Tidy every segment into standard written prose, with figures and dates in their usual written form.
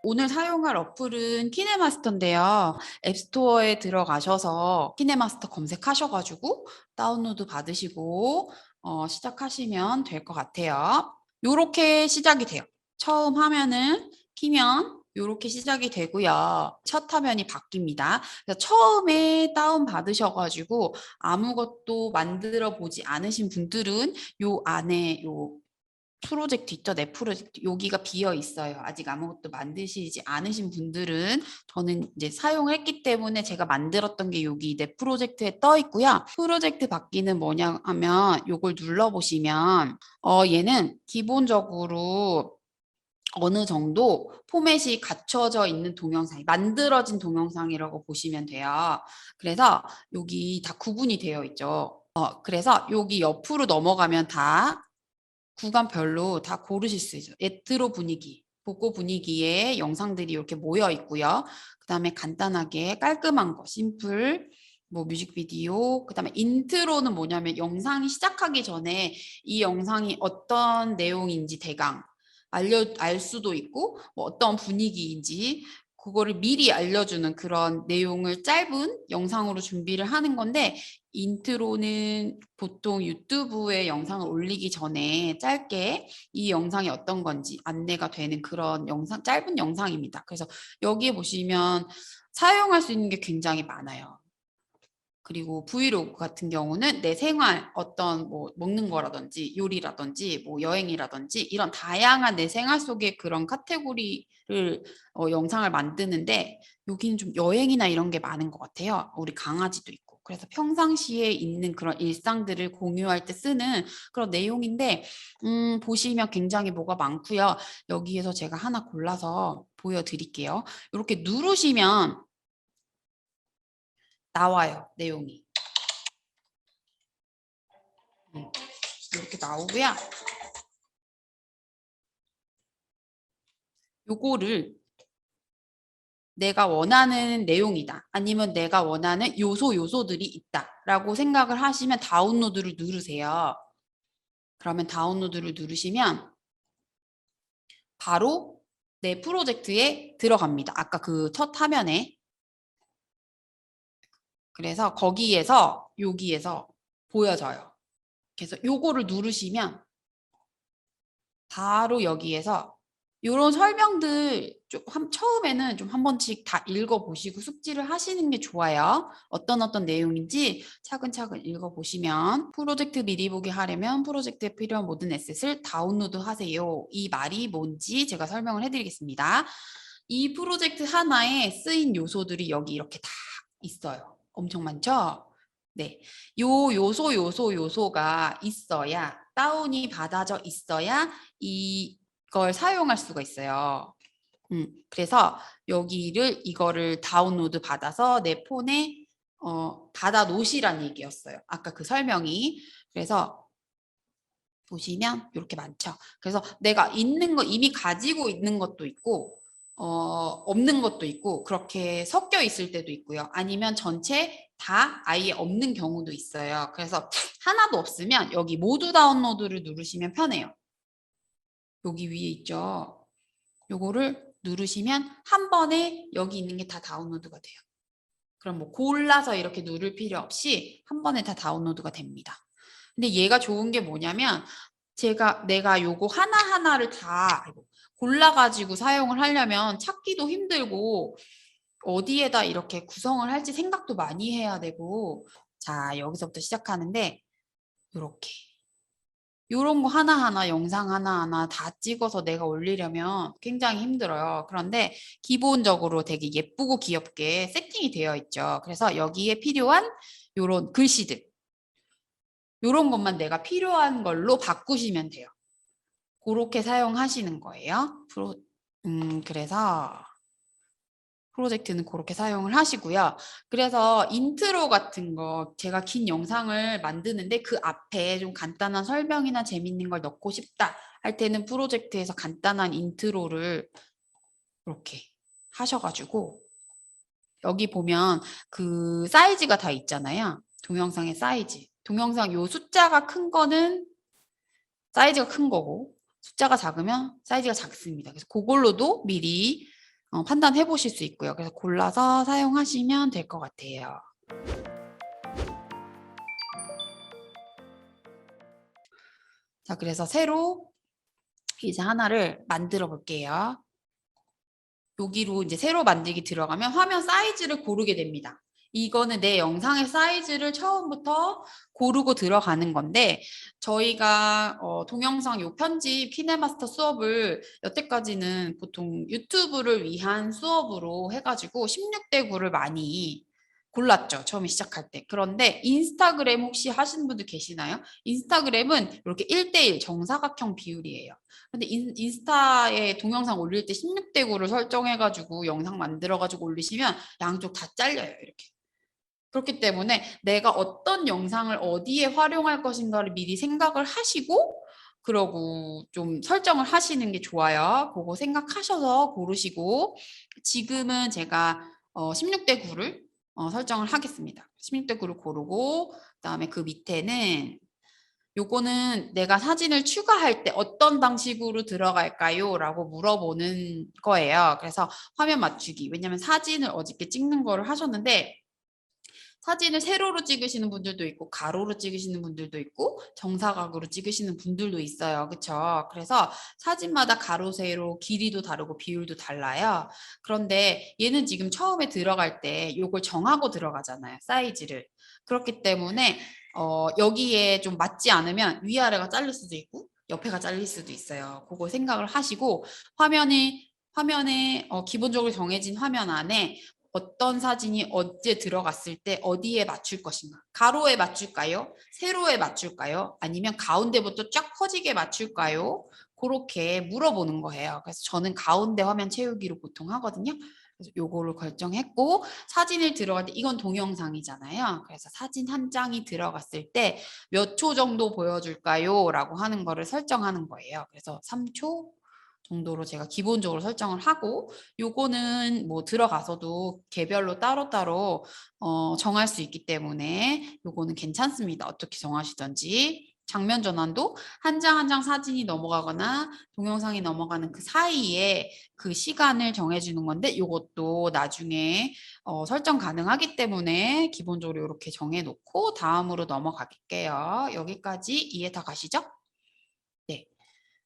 오늘 사용할 어플은 키네마스터인데요. 앱스토어에 들어가셔서 키네마스터 검색하셔가지고 다운로드 받으시고 시작하시면 될 것 같아요. 요렇게 시작이 돼요. 처음 화면을 키면 요렇게 시작이 되고요. 첫 화면이 바뀝니다. 그래서 처음에 다운 받으셔가지고 아무것도 만들어 보지 않으신 분들은 요 안에 요 프로젝트 있죠? 내 프로젝트 여기가 비어 있어요. 아직 아무것도 만드시지 않으신 분들은 저는 이제 사용을 했기 때문에 제가 만들었던 게 여기 내 프로젝트에 떠 있고요. 프로젝트 받기는 뭐냐 하면 요걸 눌러 보시면 얘는 기본적으로 어느 정도 포맷이 갖춰져 있는 동영상이 만들어진 동영상이라고 보시면 돼요. 그래서 여기 다 구분이 되어 있죠. 그래서 여기 옆으로 넘어가면 다 구간별로 다 고르실 수 있어요. 레트로 분위기, 복고 분위기의 영상들이 이렇게 모여 있고요. 그 다음에 간단하게 깔끔한 거, 심플, 뭐 뮤직비디오, 그 다음에 인트로는 뭐냐면 영상이 시작하기 전에 이 영상이 어떤 내용인지 대강 알 수도 있고 뭐 어떤 분위기인지 그거를 미리 알려주는 그런 내용을 짧은 영상으로 준비를 하는 건데 인트로는 보통 유튜브에 영상을 올리기 전에 짧게 이 영상이 어떤 건지 안내가 되는 그런 영상, 짧은 영상입니다. 그래서 여기에 보시면 사용할 수 있는 게 굉장히 많아요. 그리고 브이로그 같은 경우는 내 생활 어떤 뭐 먹는 거라든지 요리라든지 뭐 여행이라든지 이런 다양한 내 생활 속의 그런 카테고리를 영상을 만드는데 여기는 좀 여행이나 이런 게 많은 것 같아요. 우리 강아지도 있고. 그래서 평상시에 있는 그런 일상들을 공유할 때 쓰는 그런 내용인데 보시면 굉장히 뭐가 많고요. 여기에서 제가 하나 골라서 보여드릴게요. 이렇게 누르시면 나와요, 내용이. 이렇게 나오고요. 요거를 내가 원하는 내용이다. 아니면 내가 원하는 요소들이 있다. 라고 생각을 하시면 다운로드를 누르세요. 그러면 다운로드를 누르시면 바로 내 프로젝트에 들어갑니다. 아까 그 첫 화면에. 그래서 거기에서 여기에서 보여져요. 그래서 요거를 누르시면 바로 여기에서 이런 설명들 좀 처음에는 좀 한 번씩 다 읽어보시고 숙지를 하시는 게 좋아요. 어떤 내용인지 차근차근 읽어보시면 프로젝트 미리 보기 하려면 프로젝트에 필요한 모든 에셋을 다운로드 하세요. 이 말이 뭔지 제가 설명을 해드리겠습니다. 이 프로젝트 하나에 쓰인 요소들이 여기 이렇게 다 있어요. 엄청 많죠? 네. 요소가 있어야 다운이 받아져 있어야 이걸 사용할 수가 있어요. 그래서 이거를 다운로드 받아서 내 폰에 받아 놓으시란 얘기였어요. 아까 그 설명이. 그래서 보시면 이렇게 많죠. 그래서 내가 있는 거 이미 가지고 있는 것도 있고 없는 것도 있고 그렇게 섞여 있을 때도 있고요. 아니면 전체 다 아예 없는 경우도 있어요. 그래서 하나도 없으면 여기 모두 다운로드를 누르시면 편해요. 여기 위에 있죠. 요거를 누르시면 한 번에 여기 있는 게 다 다운로드가 돼요. 그럼 뭐 골라서 이렇게 누를 필요 없이 한 번에 다 다운로드가 됩니다. 근데 얘가 좋은 게 뭐냐면 내가 요거 하나하나를 다 골라가지고 사용을 하려면 찾기도 힘들고 어디에다 이렇게 구성을 할지 생각도 많이 해야 되고 자 여기서부터 시작하는데 요렇게 요런 거 하나하나 영상 하나하나 다 찍어서 내가 올리려면 굉장히 힘들어요. 그런데 기본적으로 되게 예쁘고 귀엽게 세팅이 되어 있죠. 그래서 여기에 필요한 요런 글씨들 요런 것만 내가 필요한 걸로 바꾸시면 돼요. 그렇게 사용하시는 거예요. 그래서 프로젝트는 그렇게 사용을 하시고요. 그래서 인트로 같은 거 제가 긴 영상을 만드는데 그 앞에 좀 간단한 설명이나 재밌는 걸 넣고 싶다 할 때는 프로젝트에서 간단한 인트로를 이렇게 하셔가지고 여기 보면 그 사이즈가 다 있잖아요. 동영상의 사이즈. 동영상 요 숫자가 큰 거는 사이즈가 큰 거고 숫자가 작으면 사이즈가 작습니다. 그래서 그걸로도 미리 판단해 보실 수 있고요. 그래서 골라서 사용하시면 될 것 같아요. 자, 그래서 새로 이제 하나를 만들어 볼게요. 여기로 이제 새로 만들기 들어가면 화면 사이즈를 고르게 됩니다. 이거는 내 영상의 사이즈를 처음부터 고르고 들어가는 건데, 저희가 동영상 요 편집 키네마스터 수업을 여태까지는 보통 유튜브를 위한 수업으로 해가지고 16대 9를 많이 골랐죠. 처음에 시작할 때. 그런데 인스타그램 혹시 하시는 분들 계시나요? 인스타그램은 이렇게 1대1 정사각형 비율이에요. 근데 인스타에 동영상 올릴 때 16대 9를 설정해가지고 영상 만들어가지고 올리시면 양쪽 다 잘려요. 이렇게. 그렇기 때문에 내가 어떤 영상을 어디에 활용할 것인가를 미리 생각을 하시고 그러고 좀 설정을 하시는 게 좋아요. 그거 생각하셔서 고르시고 지금은 제가 16대 9를 설정을 하겠습니다. 16대 9를 고르고 그다음에 그 밑에는 요거는 내가 사진을 추가할 때 어떤 방식으로 들어갈까요? 라고 물어보는 거예요. 그래서 화면 맞추기. 왜냐면 사진을 어저께 찍는 거를 하셨는데 사진을 세로로 찍으시는 분들도 있고 가로로 찍으시는 분들도 있고 정사각으로 찍으시는 분들도 있어요. 그렇죠? 그래서 사진마다 가로, 세로, 길이도 다르고 비율도 달라요. 그런데 얘는 지금 처음에 들어갈 때 요걸 정하고 들어가잖아요. 사이즈를. 그렇기 때문에 여기에 좀 맞지 않으면 위아래가 잘릴 수도 있고 옆에가 잘릴 수도 있어요. 그거 생각을 하시고 화면에 기본적으로 정해진 화면 안에 어떤 사진이 언제 들어갔을 때 어디에 맞출 것인가? 가로에 맞출까요? 세로에 맞출까요? 아니면 가운데부터 쫙 퍼지게 맞출까요? 그렇게 물어보는 거예요. 그래서 저는 가운데 화면 채우기로 보통 하거든요. 그래서 요거를 결정했고 사진을 들어갈 때 이건 동영상이잖아요. 그래서 사진 한 장이 들어갔을 때 몇 초 정도 보여줄까요? 라고 하는 거를 설정하는 거예요. 그래서 3초 정도로 제가 기본적으로 설정을 하고 요거는 뭐 들어가서도 개별로 따로따로 정할 수 있기 때문에 요거는 괜찮습니다. 어떻게 정하시든지. 장면 전환도 한 장 한 장 사진이 넘어가거나 동영상이 넘어가는 그 사이에 그 시간을 정해주는 건데 요것도 나중에 설정 가능하기 때문에 기본적으로 이렇게 정해놓고 다음으로 넘어갈게요. 여기까지 이해 다 가시죠? 네.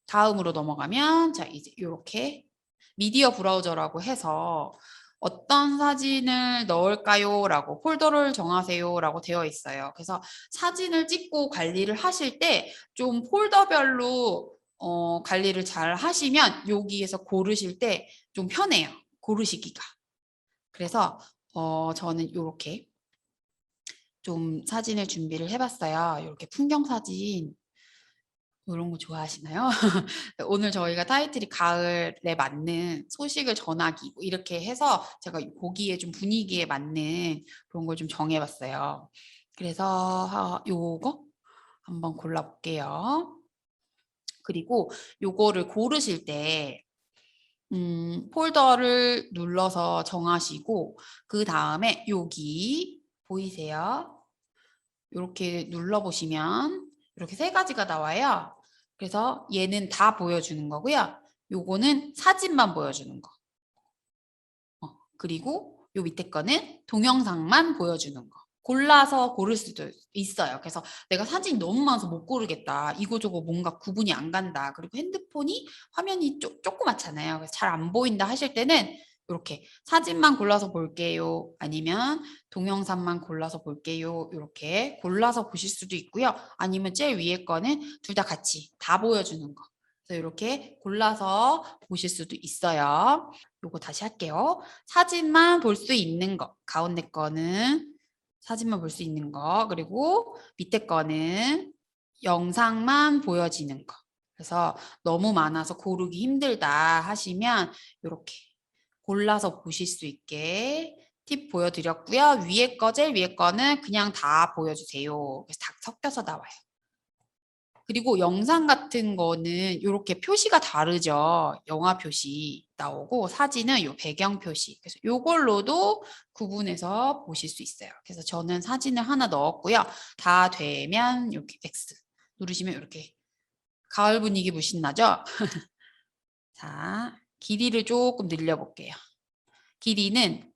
다음으로 넘어가면 자 이제 이렇게 미디어 브라우저라고 해서 어떤 사진을 넣을까요? 라고 폴더를 정하세요 라고 되어 있어요. 그래서 사진을 찍고 관리를 하실 때 좀 폴더별로 관리를 잘 하시면 여기에서 고르실 때 좀 편해요. 고르시기가. 그래서 저는 이렇게 좀 사진을 준비를 해봤어요. 이렇게 풍경 사진 이런 거 좋아하시나요? 오늘 저희가 타이틀이 가을에 맞는 소식을 전하기 뭐 이렇게 해서 제가 거기에 좀 분위기에 맞는 그런 걸 좀 정해봤어요. 그래서 요거 한번 골라볼게요. 그리고 요거를 고르실 때 폴더를 눌러서 정하시고 그 다음에 여기 보이세요? 이렇게 눌러보시면 이렇게 세 가지가 나와요. 그래서 얘는 다 보여주는 거고요. 요거는 사진만 보여주는 거. 그리고 요 밑에 거는 동영상만 보여주는 거. 골라서 고를 수도 있어요. 그래서 내가 사진이 너무 많아서 못 고르겠다. 이거저거 뭔가 구분이 안 간다. 그리고 핸드폰이 화면이 조그맣잖아요. 그래서 잘 안 보인다 하실 때는 이렇게 사진만 골라서 볼게요. 아니면 동영상만 골라서 볼게요. 이렇게 골라서 보실 수도 있고요. 아니면 제일 위에 거는 둘 다 같이 다 보여주는 거. 그래서 이렇게 골라서 보실 수도 있어요. 요거 다시 할게요. 사진만 볼 수 있는 거. 가운데 거는 사진만 볼 수 있는 거. 그리고 밑에 거는 영상만 보여지는 거. 그래서 너무 많아서 고르기 힘들다 하시면 이렇게 골라서 보실 수 있게 팁 보여드렸고요. 위에 거, 제일 위에 거는 그냥 다 보여주세요. 그래서 다 섞여서 나와요. 그리고 영상 같은 거는 이렇게 표시가 다르죠. 영화 표시 나오고 사진은 요 배경 표시. 그래서 요걸로도 구분해서 보실 수 있어요. 그래서 저는 사진을 하나 넣었고요. 다 되면 이렇게 X 누르시면 이렇게 가을 분위기 무신 나죠? 자, 길이를 조금 늘려볼게요. 길이는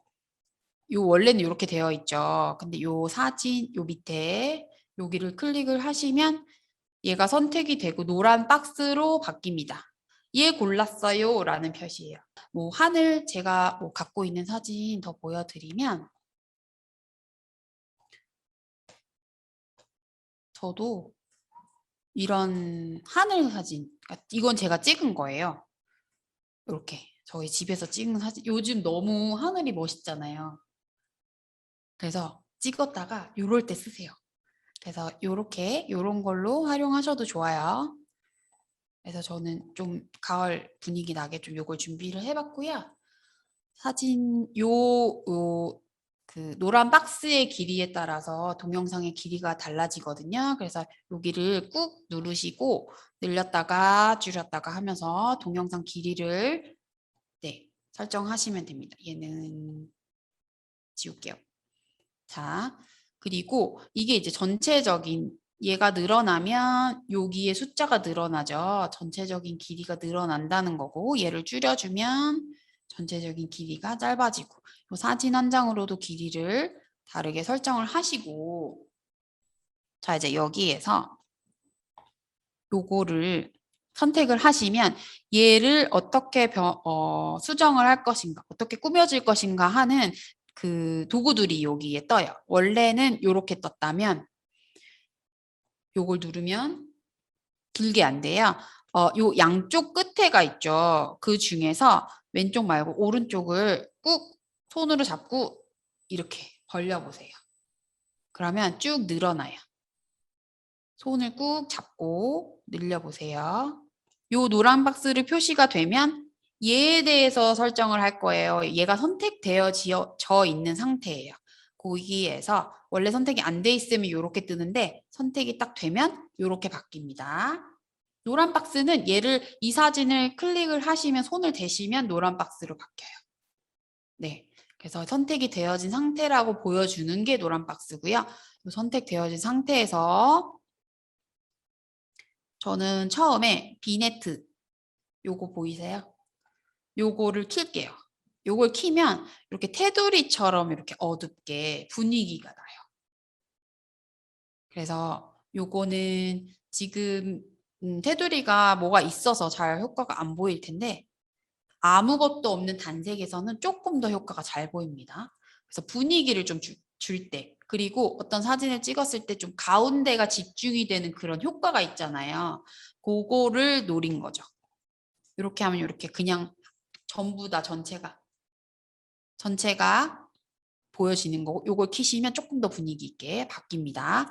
요 원래는 이렇게 되어 있죠. 근데 요 사진 요 밑에 여기를 클릭을 하시면 얘가 선택이 되고 노란 박스로 바뀝니다. 얘 골랐어요 라는 표시예요. 뭐 하늘 제가 뭐 갖고 있는 사진 더 보여드리면 저도 이런 하늘 사진 이건 제가 찍은 거예요. 이렇게 저희 집에서 찍은 사진 요즘 너무 하늘이 멋있잖아요. 그래서 찍었다가 요럴 때 쓰세요. 그래서 요렇게 요런 걸로 활용하셔도 좋아요. 그래서 저는 좀 가을 분위기 나게 좀 요걸 준비를 해봤고요. 사진 그 노란 박스의 길이에 따라서 동영상의 길이가 달라지거든요. 그래서 여기를 꾹 누르시고 늘렸다가 줄였다가 하면서 동영상 길이를 네, 설정하시면 됩니다. 얘는 지울게요. 자, 그리고 이게 이제 전체적인 얘가 늘어나면 여기에 숫자가 늘어나죠. 전체적인 길이가 늘어난다는 거고 얘를 줄여주면 전체적인 길이가 짧아지고 요 사진 한 장으로도 길이를 다르게 설정을 하시고 자 이제 여기에서 요거를 선택을 하시면 얘를 어떻게 수정을 할 것인가 어떻게 꾸며질 것인가 하는 그 도구들이 여기에 떠요. 원래는 이렇게 떴다면 요걸 누르면 길게 안 돼요. 요 양쪽 끝에가 있죠. 그 중에서 왼쪽 말고 오른쪽을 꾹 손으로 잡고 이렇게 벌려보세요. 그러면 쭉 늘어나요. 손을 꾹 잡고 늘려보세요. 요 노란 박스를 표시가 되면 얘에 대해서 설정을 할 거예요. 얘가 선택되어져 있는 상태예요. 거기에서 원래 선택이 안 돼 있으면 이렇게 뜨는데 선택이 딱 되면 이렇게 바뀝니다. 노란 박스는 얘를 이 사진을 클릭을 하시면 손을 대시면 노란 박스로 바뀌어요. 네. 그래서 선택이 되어진 상태라고 보여주는 게 노란 박스고요. 선택되어진 상태에서 저는 처음에 비네트 요거 보이세요? 요거를 킬게요. 요걸 키면 이렇게 테두리처럼 이렇게 어둡게 분위기가 나요. 그래서 요거는 지금 테두리가 뭐가 있어서 잘 효과가 안 보일 텐데 아무것도 없는 단색에서는 조금 더 효과가 잘 보입니다. 그래서 분위기를 좀 줄 때 그리고 어떤 사진을 찍었을 때 좀 가운데가 집중이 되는 그런 효과가 있잖아요. 그거를 노린 거죠. 이렇게 하면 이렇게 그냥 전부 다 전체가 보여지는 거고 요걸 키시면 조금 더 분위기 있게 바뀝니다.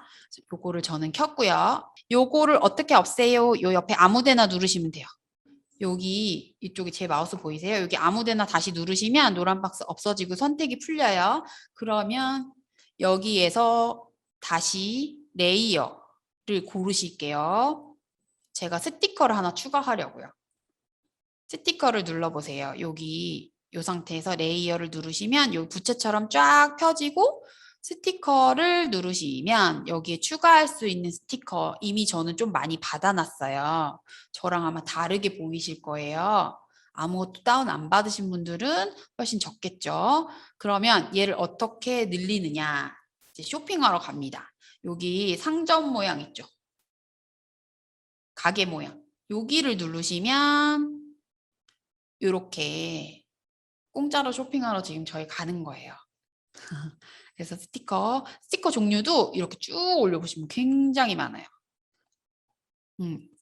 요거를 저는 켰고요. 요거를 어떻게 없애요? 요 옆에 아무데나 누르시면 돼요. 여기 이쪽에 제 마우스 보이세요? 여기 아무데나 다시 누르시면 노란 박스 없어지고 선택이 풀려요. 그러면 여기에서 다시 레이어를 고르실게요. 제가 스티커를 하나 추가하려고요. 스티커를 눌러보세요. 여기 이 상태에서 레이어를 누르시면 이 부채처럼 쫙 펴지고 스티커를 누르시면 여기에 추가할 수 있는 스티커 이미 저는 좀 많이 받아놨어요. 저랑 아마 다르게 보이실 거예요. 아무것도 다운 안 받으신 분들은 훨씬 적겠죠. 그러면 얘를 어떻게 늘리느냐. 이제 쇼핑하러 갑니다. 여기 상점 모양 있죠. 가게 모양. 여기를 누르시면 이렇게 공짜로 쇼핑하러 지금 저희 가는 거예요. 그래서 스티커 종류도 이렇게 쭉 올려보시면 굉장히 많아요.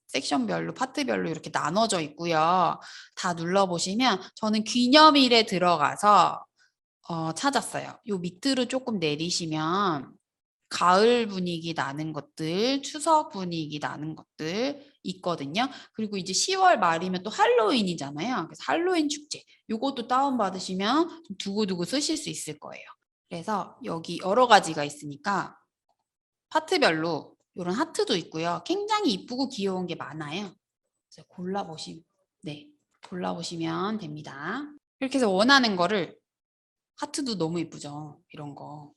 섹션별로 파트별로 이렇게 나눠져 있고요. 다 눌러보시면 저는 기념일에 들어가서 찾았어요. 요 밑으로 조금 내리시면 가을 분위기 나는 것들, 추석 분위기 나는 것들 있거든요. 그리고 이제 10월 말이면 또 할로윈이잖아요. 그래서 할로윈 축제. 요것도 다운받으시면 좀 두고두고 쓰실 수 있을 거예요. 그래서 여기 여러 가지가 있으니까 파트별로 이런 하트도 있고요. 굉장히 이쁘고 귀여운 게 많아요. 그래서 네, 골라보시면 됩니다. 이렇게 해서 원하는 거를 하트도 너무 이쁘죠. 이런 거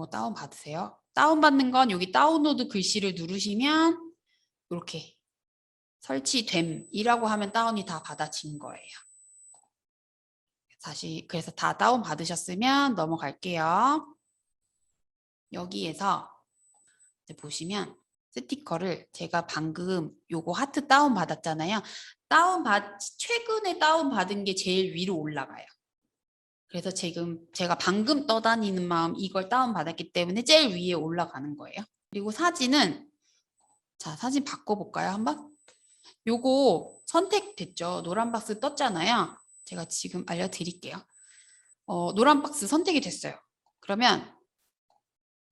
다운받으세요. 다운받는 건 여기 다운로드 글씨를 누르시면 이렇게 설치됨이라고 하면 다운이 다 받아진 거예요. 다시 그래서 다 다운 받으셨으면 넘어갈게요. 여기에서 이제 보시면 스티커를 제가 방금 요거 하트 다운 받았잖아요. 최근에 다운 받은 게 제일 위로 올라가요. 그래서 지금 제가 방금 떠다니는 마음 이걸 다운 받았기 때문에 제일 위에 올라가는 거예요. 그리고 사진은 자, 사진 바꿔볼까요? 한번? 요거 선택됐죠? 노란 박스 떴잖아요. 제가 지금 알려드릴게요. 노란 박스 선택이 됐어요. 그러면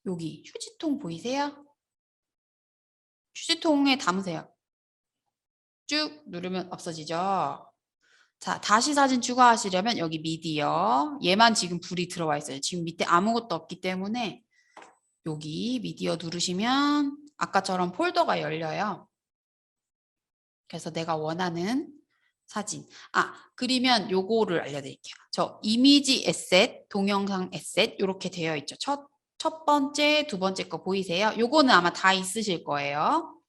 여기 휴지통 보이세요? 휴지통에 담으세요. 쭉 누르면 없어지죠? 자, 다시 사진 추가하시려면 여기 미디어. 얘만 지금 불이 들어와 있어요. 지금 밑에 아무것도 없기 때문에 여기 미디어 누르시면 아까처럼 폴더가 열려요. 그래서 내가 원하는 사진. 그리면 요거를 알려드릴게요. 저 이미지 에셋, 동영상 에셋 이렇게 되어 있죠. 첫 번째, 두 번째 거 보이세요? 요거는 아마 다 있으실 거예요.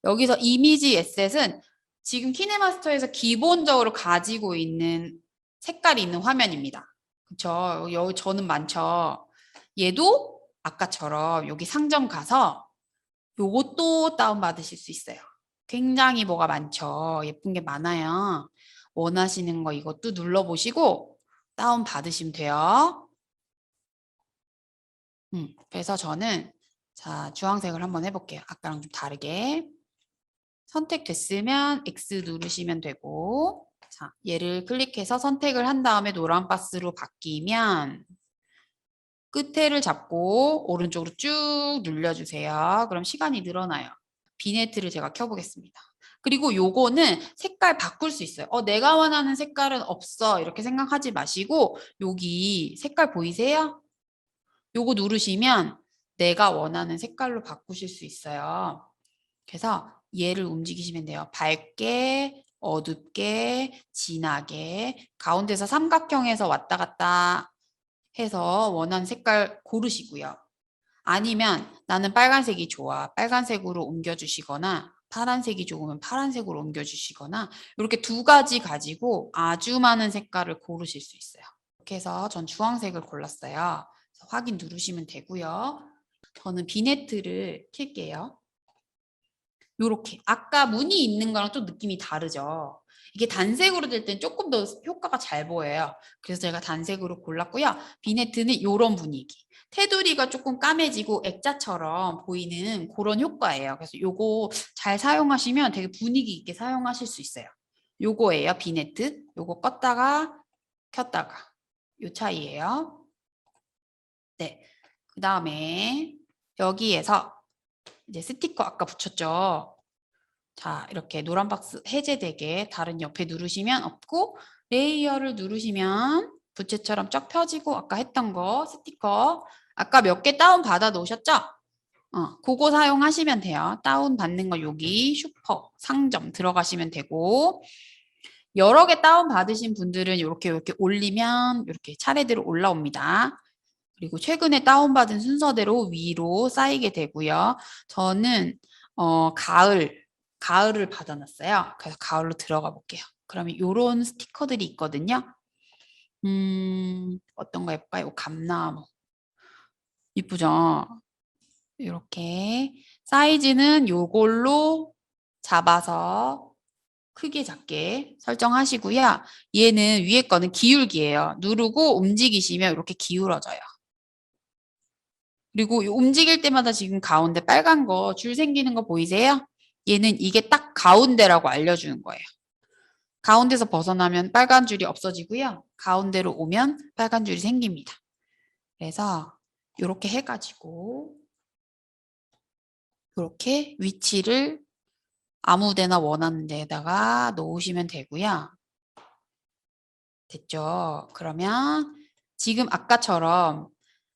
여기서 이미지 에셋은 지금 키네마스터에서 기본적으로 가지고 있는 색깔이 있는 화면입니다. 그쵸? 여기 저는 많죠. 얘도 아까처럼 여기 상점 가서 요것도 다운받으실 수 있어요. 굉장히 뭐가 많죠. 예쁜 게 많아요. 원하시는 거 이것도 눌러보시고 다운받으시면 돼요. 그래서 저는 자 주황색을 한번 해볼게요. 아까랑 좀 다르게. 선택됐으면 X 누르시면 되고 자 얘를 클릭해서 선택을 한 다음에 노란 박스로 바뀌면 끝에를 잡고 오른쪽으로 쭉 눌러주세요. 그럼 시간이 늘어나요. 비네트를 제가 켜보겠습니다. 그리고 요거는 색깔 바꿀 수 있어요. 내가 원하는 색깔은 없어. 이렇게 생각하지 마시고 여기 색깔 보이세요? 요거 누르시면 내가 원하는 색깔로 바꾸실 수 있어요. 그래서 얘를 움직이시면 돼요. 밝게, 어둡게, 진하게, 가운데서 삼각형에서 왔다 갔다 해서 원하는 색깔 고르시고요. 아니면 나는 빨간색이 좋아. 빨간색으로 옮겨주시거나 파란색이 좋으면 파란색으로 옮겨주시거나 이렇게 두 가지 가지고 아주 많은 색깔을 고르실 수 있어요. 이렇게 해서 전 주황색을 골랐어요. 확인 누르시면 되고요. 저는 비네트를 킬게요. 요렇게 아까 무늬 있는 거랑 좀 느낌이 다르죠. 이게 단색으로 될 땐 조금 더 효과가 잘 보여요. 그래서 제가 단색으로 골랐고요. 비네트는 요런 분위기. 테두리가 조금 까매지고 액자처럼 보이는 그런 효과예요. 그래서 요거 잘 사용하시면 되게 분위기 있게 사용하실 수 있어요. 요거예요. 비네트. 요거 껐다가 켰다가 요 차이예요. 네. 그 다음에 여기에서 이제 스티커 아까 붙였죠. 자, 이렇게 노란 박스 해제되게 다른 옆에 누르시면 없고 레이어를 누르시면 부채처럼 쫙 펴지고 아까 했던 거 스티커 아까 몇 개 다운 받아 놓으셨죠? 그거 사용하시면 돼요. 다운 받는 거 여기 슈퍼 상점 들어가시면 되고 여러 개 다운 받으신 분들은 이렇게 올리면 이렇게 차례대로 올라옵니다. 그리고 최근에 다운받은 순서대로 위로 쌓이게 되고요. 저는 가을을 받아놨어요. 그래서 가을로 들어가 볼게요. 그러면 이런 스티커들이 있거든요. 어떤 거 해볼까요? 감나무. 이쁘죠? 이렇게 사이즈는 요걸로 잡아서 크게 작게 설정하시고요. 얘는 위에 거는 기울기예요. 누르고 움직이시면 이렇게 기울어져요. 그리고 움직일 때마다 지금 가운데 빨간 거 줄 생기는 거 보이세요? 얘는 이게 딱 가운데라고 알려주는 거예요. 가운데서 벗어나면 빨간 줄이 없어지고요. 가운데로 오면 빨간 줄이 생깁니다. 그래서 이렇게 해가지고 이렇게 위치를 아무 데나 원하는 데다가 놓으시면 되고요. 됐죠? 그러면 지금 아까처럼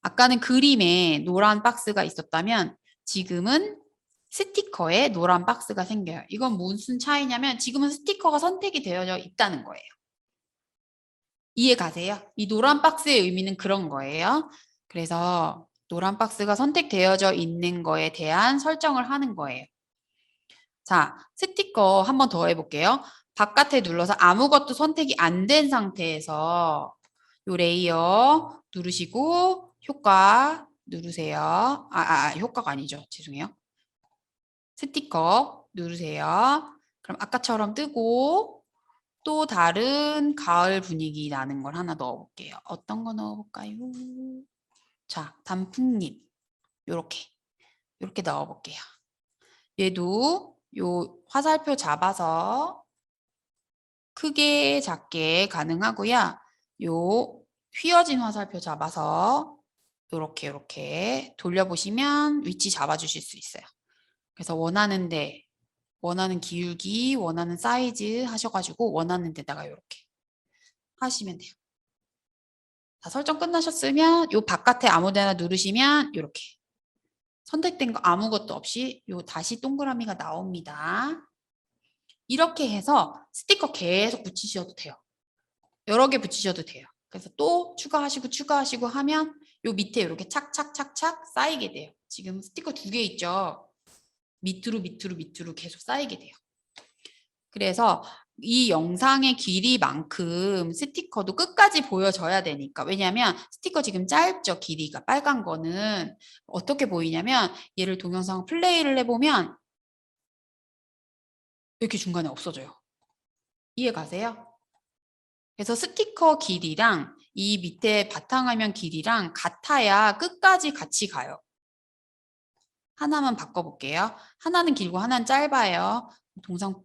아까는 그림에 노란 박스가 있었다면 지금은 스티커에 노란 박스가 생겨요. 이건 무슨 차이냐면 지금은 스티커가 선택이 되어져 있다는 거예요. 이해 가세요? 이 노란 박스의 의미는 그런 거예요. 그래서 노란 박스가 선택되어져 있는 거에 대한 설정을 하는 거예요. 자, 스티커 한 번 더 해볼게요. 바깥에 눌러서 아무것도 선택이 안 된 상태에서 요 레이어 누르시고 효과 누르세요. 효과가 아니죠. 죄송해요. 스티커 누르세요. 그럼 아까처럼 뜨고 또 다른 가을 분위기 나는 걸 하나 넣어볼게요. 어떤 거 넣어볼까요? 자, 단풍잎 요렇게 넣어볼게요. 얘도 요 화살표 잡아서 크게 작게 가능하고요. 요 휘어진 화살표 잡아서 요렇게 돌려보시면 위치 잡아주실 수 있어요. 그래서 원하는 기울기, 원하는 사이즈 하셔가지고 원하는 데다가 요렇게 하시면 돼요. 다 설정 끝나셨으면 요 바깥에 아무 데나 누르시면 요렇게 선택된 거 아무것도 없이 요 다시 동그라미가 나옵니다. 이렇게 해서 스티커 계속 붙이셔도 돼요. 여러 개 붙이셔도 돼요. 그래서 또 추가하시고 하면 요 밑에 이렇게 착착착착 쌓이게 돼요. 지금 스티커 2개 있죠. 밑으로 계속 쌓이게 돼요. 그래서 이 영상의 길이만큼 스티커도 끝까지 보여져야 되니까. 왜냐하면 스티커 지금 짧죠, 길이가. 빨간 거는 어떻게 보이냐면 얘를 동영상 플레이를 해보면 이렇게 중간에 없어져요. 이해 가세요? 그래서 스티커 길이랑 이 밑에 바탕화면 길이랑 같아야 끝까지 같이 가요. 하나만 바꿔볼게요. 하나는 길고 하나는 짧아요.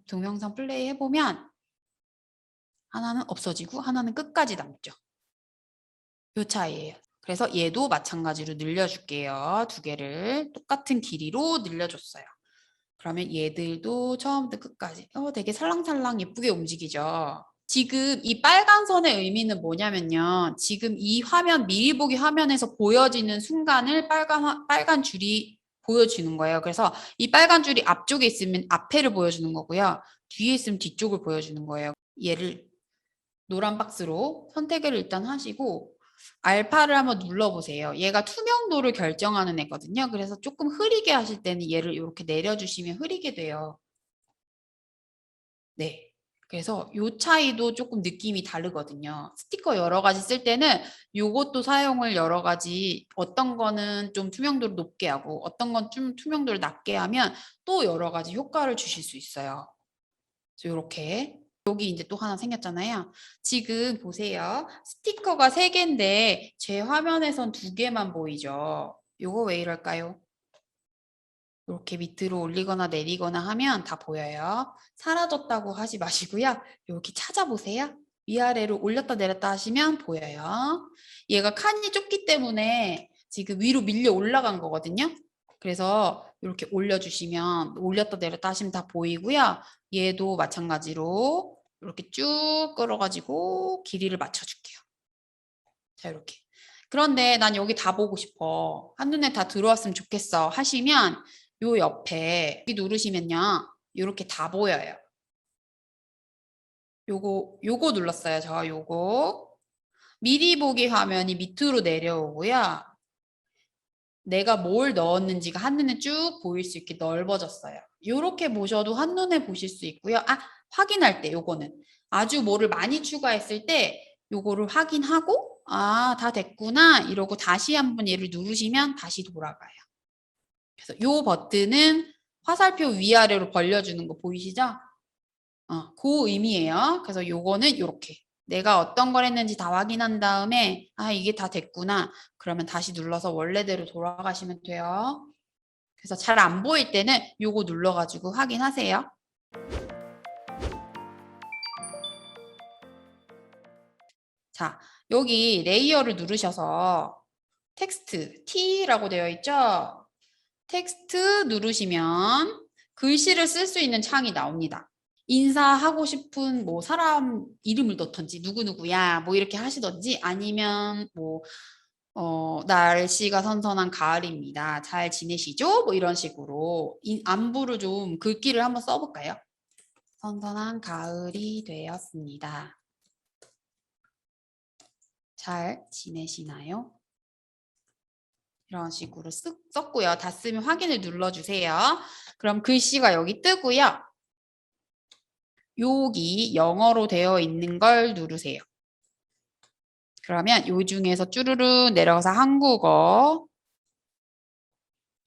동영상 플레이 해보면 하나는 없어지고 하나는 끝까지 남죠. 요 차이예요. 그래서 얘도 마찬가지로 늘려줄게요. 2개를 똑같은 길이로 늘려줬어요. 그러면 얘들도 처음부터 끝까지 되게 살랑살랑 예쁘게 움직이죠. 지금 이 빨간 선의 의미는 뭐냐면요. 지금 이 화면 미리 보기 화면에서 보여지는 순간을 빨간 줄이 보여주는 거예요. 그래서 이 빨간 줄이 앞쪽에 있으면 앞에를 보여주는 거고요. 뒤에 있으면 뒤쪽을 보여주는 거예요. 얘를 노란 박스로 선택을 일단 하시고 알파를 한번 눌러보세요. 얘가 투명도를 결정하는 애거든요. 그래서 조금 흐리게 하실 때는 얘를 이렇게 내려주시면 흐리게 돼요. 네. 그래서 요 차이도 조금 느낌이 다르거든요. 스티커 여러 가지 쓸 때는 요것도 사용을 여러 가지 어떤 거는 좀 투명도를 높게 하고 어떤 건 좀 투명도를 낮게 하면 또 여러 가지 효과를 주실 수 있어요. 그래서 요렇게 여기 이제 또 하나 생겼잖아요. 지금 보세요. 스티커가 3개인데 제 화면에선 2개만 보이죠. 요거 왜 이럴까요? 이렇게 밑으로 올리거나 내리거나 하면 다 보여요. 사라졌다고 하지 마시고요. 이렇게 찾아보세요. 위아래로 올렸다 내렸다 하시면 보여요. 얘가 칸이 좁기 때문에 지금 위로 밀려 올라간 거거든요. 그래서 이렇게 올려주시면 올렸다 내렸다 하시면 다 보이고요. 얘도 마찬가지로 이렇게 쭉 끌어가지고 길이를 맞춰줄게요. 자, 이렇게. 그런데 난 여기 다 보고 싶어. 한눈에 다 들어왔으면 좋겠어. 하시면 요 옆에 여기 누르시면요. 이렇게 다 보여요. 요거 눌렀어요. 저 요거. 미리 보기 화면이 밑으로 내려오고요. 내가 뭘 넣었는지가 한눈에 쭉 보일 수 있게 넓어졌어요. 요렇게 보셔도 한눈에 보실 수 있고요. 확인할 때 요거는 아주 뭐를 많이 추가했을 때 요거를 확인하고 다 됐구나 이러고 다시 한번 얘를 누르시면 다시 돌아가요. 그래서 요 버튼은 화살표 위아래로 벌려주는 거 보이시죠? 그 의미예요. 그래서 요거는 요렇게 내가 어떤 걸 했는지 다 확인한 다음에 이게 다 됐구나. 그러면 다시 눌러서 원래대로 돌아가시면 돼요. 그래서 잘 안 보일 때는 요거 눌러가지고 확인하세요. 자, 여기 레이어를 누르셔서 텍스트 T라고 되어 있죠? 텍스트 누르시면 글씨를 쓸 수 있는 창이 나옵니다. 인사하고 싶은 뭐 사람 이름을 넣던지 누구누구야 뭐 이렇게 하시던지 아니면 뭐 날씨가 선선한 가을입니다. 잘 지내시죠? 뭐 이런 식으로 안부를 좀 글귀를 한번 써볼까요? 선선한 가을이 되었습니다. 잘 지내시나요? 이런 식으로 쓱 썼고요. 다 쓰면 확인을 눌러주세요. 그럼 글씨가 여기 뜨고요. 여기 영어로 되어 있는 걸 누르세요. 그러면 요 중에서 쭈루루 내려가서 한국어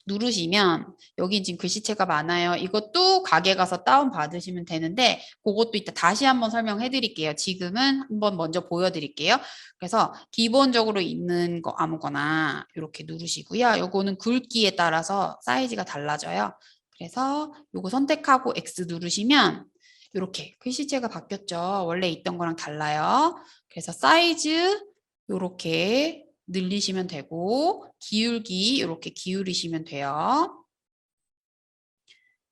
누르시면 여기 지금 글씨체가 많아요. 이것도 가게 가서 다운 받으시면 되는데 그것도 이따 다시 한번 설명해 드릴게요. 지금은 한번 먼저 보여드릴게요. 그래서 기본적으로 있는 거 아무거나 이렇게 누르시고요. 요거는 굵기에 따라서 사이즈가 달라져요. 그래서 요거 선택하고 X 누르시면 이렇게 글씨체가 바뀌었죠. 원래 있던 거랑 달라요. 그래서 사이즈 요렇게 늘리시면 되고 기울기 이렇게 기울이시면 돼요.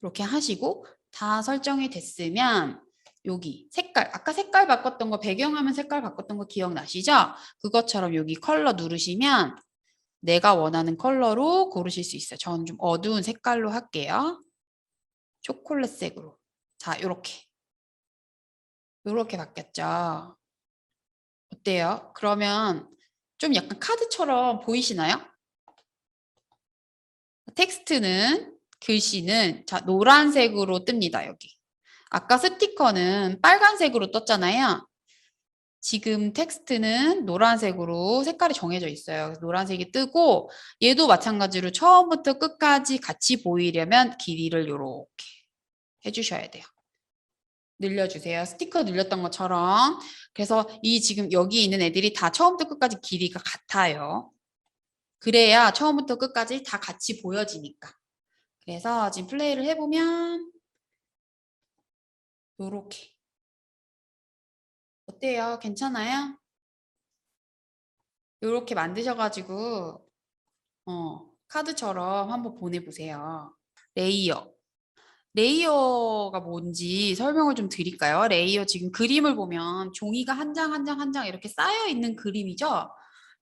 이렇게 하시고 다 설정이 됐으면 여기 색깔 아까 색깔 바꿨던 거 배경화면 색깔 바꿨던 거 기억나시죠? 그것처럼 여기 컬러 누르시면 내가 원하는 컬러로 고르실 수 있어요. 저는 좀 어두운 색깔로 할게요. 초콜릿색으로. 자, 요렇게 바뀌었죠. 어때요? 그러면 좀 약간 카드처럼 보이시나요? 텍스트는 글씨는 자 노란색으로 뜹니다. 여기. 아까 스티커는 빨간색으로 떴잖아요. 지금 텍스트는 노란색으로 색깔이 정해져 있어요. 노란색이 뜨고 얘도 마찬가지로 처음부터 끝까지 같이 보이려면 길이를 이렇게 해주셔야 돼요. 늘려주세요. 스티커 늘렸던 것처럼. 그래서 이 지금 여기 있는 애들이 다 처음부터 끝까지 길이가 같아요. 그래야 처음부터 끝까지 다 같이 보여지니까. 그래서 지금 플레이를 해보면 요렇게 어때요? 괜찮아요? 요렇게 만드셔가지고 카드처럼 한번 보내보세요. 레이어. 레이어가 뭔지 설명을 좀 드릴까요? 레이어 지금 그림을 보면 종이가 한 장 한 장 한 장 이렇게 쌓여 있는 그림이죠?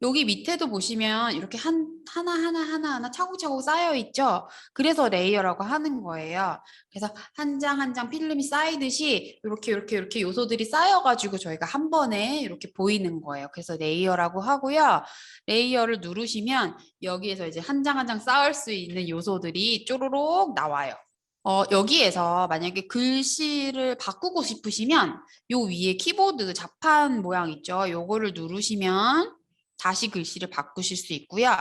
여기 밑에도 보시면 이렇게 하나 차곡차곡 쌓여 있죠? 그래서 레이어라고 하는 거예요. 그래서 한 장 한 장 필름이 쌓이듯이 이렇게 요소들이 쌓여가지고 저희가 한 번에 이렇게 보이는 거예요. 그래서 레이어라고 하고요. 레이어를 누르시면 여기에서 이제 한 장 한 장 쌓을 수 있는 요소들이 쪼로록 나와요. 여기에서 만약에 글씨를 바꾸고 싶으시면 요 위에 키보드 자판 모양 있죠? 요거를 누르시면 다시 글씨를 바꾸실 수 있고요.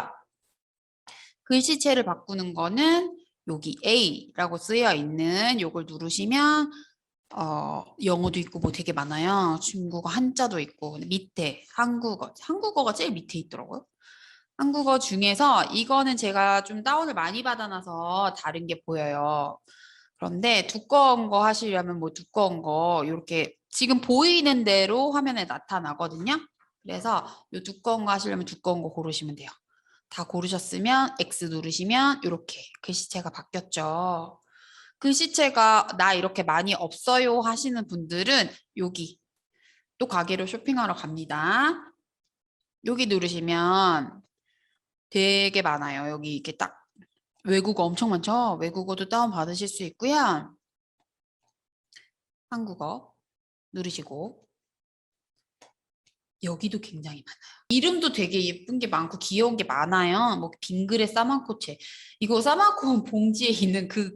글씨체를 바꾸는 거는 여기 A라고 쓰여 있는 요걸 누르시면 영어도 있고 뭐 되게 많아요. 중국어 한자도 있고 밑에 한국어가 제일 밑에 있더라고요. 한국어 중에서 이거는 제가 좀 다운을 많이 받아놔서 다른 게 보여요. 그런데 두꺼운 거 하시려면 뭐 두꺼운 거 이렇게 지금 보이는 대로 화면에 나타나거든요. 그래서 이 두꺼운 거 하시려면 두꺼운 거 고르시면 돼요. 다 고르셨으면 X 누르시면 이렇게 글씨체가 바뀌었죠. 글씨체가 나 이렇게 많이 없어요 하시는 분들은 여기 또 가게로 쇼핑하러 갑니다. 여기 누르시면 되게 많아요. 여기 이렇게 딱 외국어 엄청 많죠? 외국어도 다운 받으실 수 있고요. 한국어 누르시고 여기도 굉장히 많아요. 이름도 되게 예쁜 게 많고 귀여운 게 많아요. 뭐 빙그레 싸만코체 이거 싸만코 봉지에 있는 그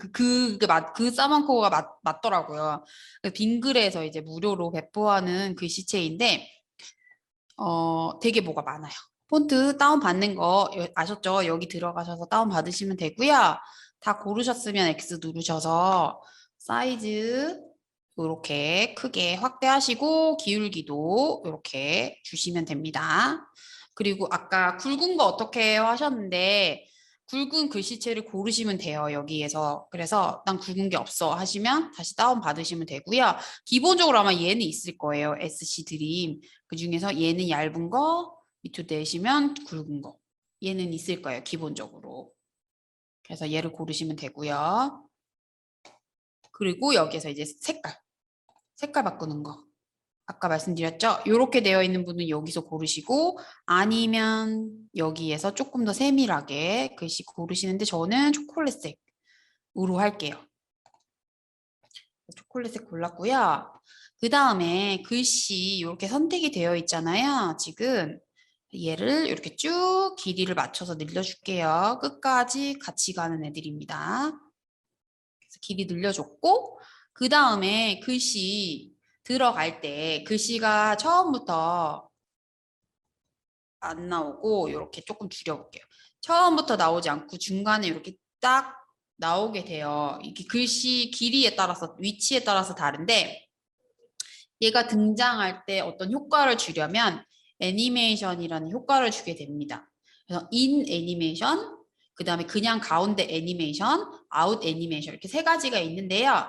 싸만코가 맞더라고요. 빙그레에서 이제 무료로 배포하는 글씨체인데 되게 뭐가 많아요. 폰트 다운 받는 거 아셨죠? 여기 들어가셔서 다운 받으시면 되고요. 다 고르셨으면 X 누르셔서 사이즈 이렇게 크게 확대하시고 기울기도 이렇게 주시면 됩니다. 그리고 아까 굵은 거 어떻게 해요 하셨는데 굵은 글씨체를 고르시면 돼요. 여기에서. 그래서 난 굵은 게 없어 하시면 다시 다운 받으시면 되고요. 기본적으로 아마 얘는 있을 거예요. SC 드림. 그 중에서 얘는 얇은 거, 밑으로 내시면 굵은 거. 얘는 있을 거예요. 기본적으로. 그래서 얘를 고르시면 되고요. 그리고 여기에서 이제 색깔 바꾸는 거. 아까 말씀드렸죠? 이렇게 되어 있는 분은 여기서 고르시고 아니면 여기에서 조금 더 세밀하게 글씨 고르시는데 저는 초콜릿색으로 할게요. 초콜릿색 골랐고요. 그 다음에 글씨 이렇게 선택이 되어 있잖아요. 지금 얘를 이렇게 쭉 길이를 맞춰서 늘려줄게요. 끝까지 같이 가는 애들입니다. 그래서 길이 늘려줬고 그 다음에 글씨 들어갈 때 글씨가 처음부터 안 나오고 이렇게 조금 줄여볼게요. 처음부터 나오지 않고 중간에 이렇게 딱 나오게 돼요. 이게 글씨 길이에 따라서 위치에 따라서 다른데 얘가 등장할 때 어떤 효과를 주려면 애니메이션이라는 효과를 주게 됩니다. 그래서 인 애니메이션, 그 다음에 그냥 가운데 애니메이션, 아웃 애니메이션 이렇게 세 가지가 있는데요.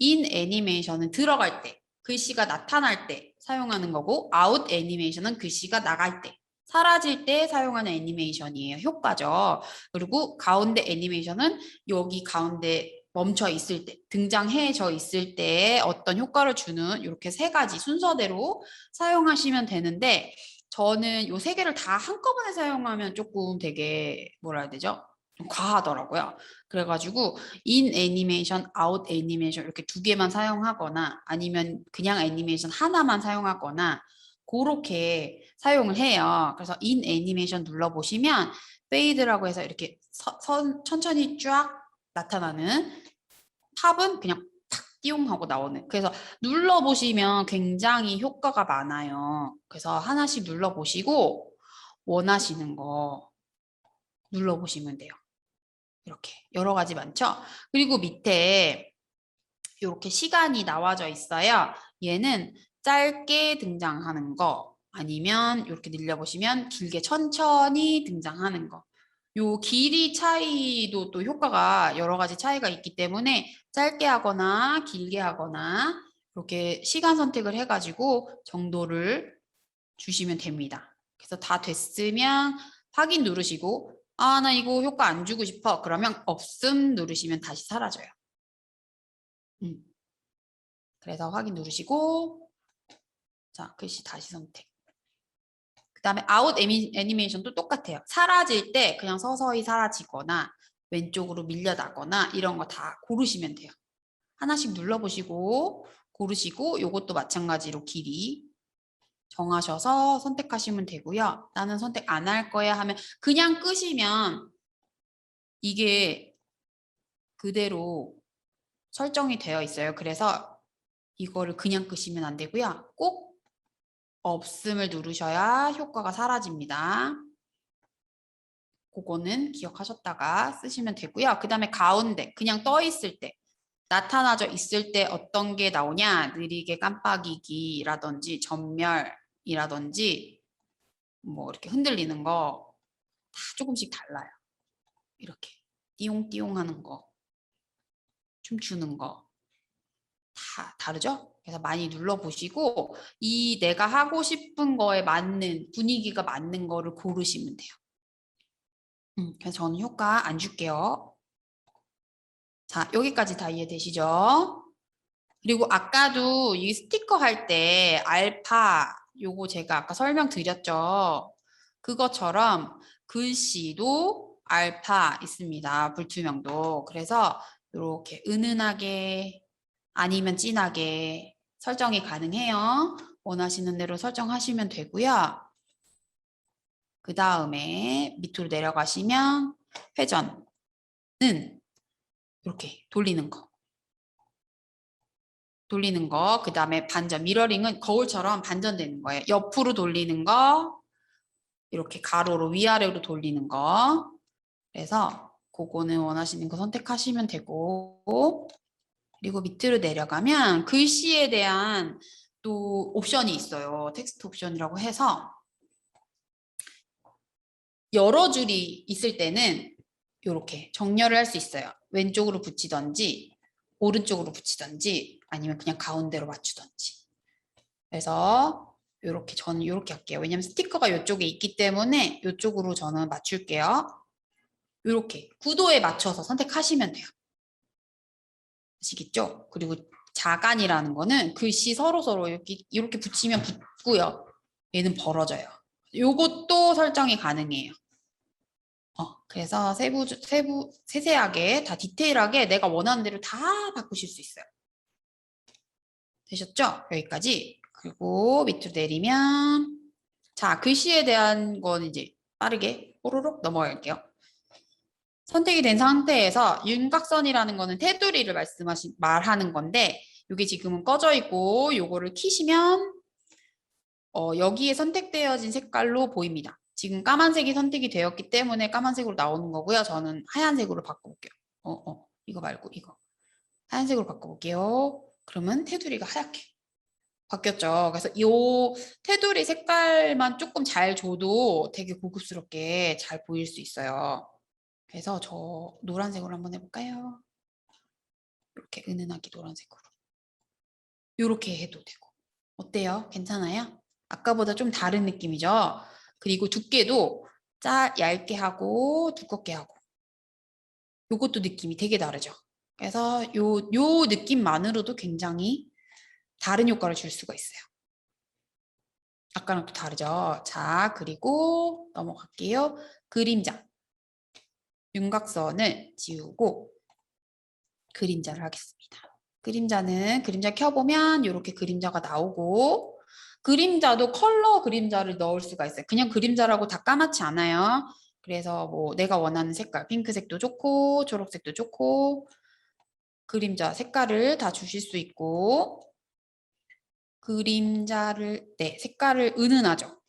인 애니메이션은 들어갈 때, 글씨가 나타날 때 사용하는 거고 아웃 애니메이션은 글씨가 나갈 때, 사라질 때 사용하는 애니메이션이에요. 효과죠. 그리고 가운데 애니메이션은 여기 가운데 멈춰 있을 때, 등장해져 있을 때 어떤 효과를 주는 이렇게 세 가지 순서대로 사용하시면 되는데 저는 요 세 개를 다 한꺼번에 사용하면 조금 되게 뭐라 해야 되죠? 좀 과하더라고요. 그래가지고 인 애니메이션, 아웃 애니메이션 이렇게 두 개만 사용하거나 아니면 그냥 애니메이션 하나만 사용하거나 그렇게 사용을 해요. 그래서 인 애니메이션 눌러보시면 페이드라고 해서 이렇게 천천히 쫙 나타나는 팝은 그냥 탁 띠용 하고 나오는. 그래서 눌러보시면 굉장히 효과가 많아요. 그래서 하나씩 눌러보시고 원하시는 거 눌러보시면 돼요. 이렇게 여러 가지 많죠? 그리고 밑에 이렇게 시간이 나와져 있어요. 얘는 짧게 등장하는 거 아니면 이렇게 늘려보시면 길게 천천히 등장하는 거. 요 길이 차이도 또 효과가 여러 가지 차이가 있기 때문에 짧게 하거나 길게 하거나 이렇게 시간 선택을 해가지고 정도를 주시면 됩니다. 그래서 다 됐으면 확인 누르시고 아, 나 이거 효과 안 주고 싶어. 그러면 없음 누르시면 다시 사라져요. 그래서 확인 누르시고 자, 글씨 다시 선택. 그 다음에 아웃 애니메이션도 똑같아요. 사라질 때 그냥 서서히 사라지거나 왼쪽으로 밀려나거나 이런 거 다 고르시면 돼요. 하나씩 눌러보시고 고르시고 이것도 마찬가지로 길이 정하셔서 선택하시면 되고요. 나는 선택 안 할 거야 하면 그냥 끄시면 이게 그대로 설정이 되어 있어요. 그래서 이거를 그냥 끄시면 안 되고요. 꼭 없음을 누르셔야 효과가 사라집니다. 그거는 기억하셨다가 쓰시면 되고요. 그 다음에 가운데 그냥 떠 있을 때 나타나져 있을 때 어떤 게 나오냐 느리게 깜빡이기라든지 전멸이라든지 뭐 이렇게 흔들리는 거 다 조금씩 달라요. 이렇게 띠용띠용 하는 거 춤추는 거 다 다르죠? 그래서 많이 눌러보시고 이 내가 하고 싶은 거에 맞는 분위기가 맞는 거를 고르시면 돼요. 그래서 저는 효과 안 줄게요. 자, 여기까지 다 이해되시죠? 그리고 아까도 이 스티커 할 때 알파 요거 제가 아까 설명드렸죠. 그것처럼 글씨도 알파 있습니다. 불투명도. 그래서 이렇게 은은하게 아니면 진하게 설정이 가능해요. 원하시는 대로 설정하시면 되고요. 그 다음에 밑으로 내려가시면 회전은 이렇게 돌리는 거. 그 다음에 반전, 미러링은 거울처럼 반전되는 거예요. 옆으로 돌리는 거, 이렇게 가로로 위아래로 돌리는 거. 그래서 그거는 원하시는 거 선택하시면 되고 그리고 밑으로 내려가면 글씨에 대한 또 옵션이 있어요. 텍스트 옵션이라고 해서 여러 줄이 있을 때는 이렇게 정렬을 할 수 있어요. 왼쪽으로 붙이던지 오른쪽으로 붙이던지 아니면 그냥 가운데로 맞추던지. 그래서 이렇게 저는 이렇게 할게요. 왜냐면 스티커가 이쪽에 있기 때문에 이쪽으로 저는 맞출게요. 이렇게 구도에 맞춰서 선택하시면 돼요. 아시겠죠? 그리고 자간이라는 거는 글씨 서로 이렇게 붙이면 붙고요. 얘는 벌어져요. 요것도 설정이 가능해요. 그래서 세세하게 다 디테일하게 내가 원하는 대로 다 바꾸실 수 있어요. 되셨죠? 여기까지. 그리고 밑으로 내리면 자, 글씨에 대한 건 이제 빠르게 뽀로록 넘어갈게요. 선택이 된 상태에서 윤곽선이라는 거는 테두리를 말하는 건데 이게 지금은 꺼져 있고 요거를 키시면 여기에 선택되어진 색깔로 보입니다. 지금 까만색이 선택이 되었기 때문에 까만색으로 나오는 거고요. 저는 하얀색으로 바꿔볼게요. 이거 말고 이거. 하얀색으로 바꿔볼게요. 그러면 테두리가 하얗게 바뀌었죠. 그래서 이 테두리 색깔만 조금 잘 줘도 되게 고급스럽게 잘 보일 수 있어요. 그래서 저 노란색으로 한번 해볼까요? 이렇게 은은하게 노란색으로. 이렇게 해도 되고. 어때요? 괜찮아요? 아까보다 좀 다른 느낌이죠? 그리고 두께도 얇게 하고 두껍게 하고. 요것도 느낌이 되게 다르죠? 그래서 요 느낌만으로도 굉장히 다른 효과를 줄 수가 있어요. 아까랑 또 다르죠? 자, 그리고 넘어갈게요. 그림자. 윤곽선을 지우고 그림자를 하겠습니다. 그림자는 그림자 켜보면 이렇게 그림자가 나오고 그림자도 컬러 그림자를 넣을 수가 있어요. 그냥 그림자라고 다 까맣지 않아요. 그래서 뭐 내가 원하는 색깔 핑크색도 좋고 초록색도 좋고 그림자 색깔을 다 주실 수 있고 그림자를 색깔을 은은하죠.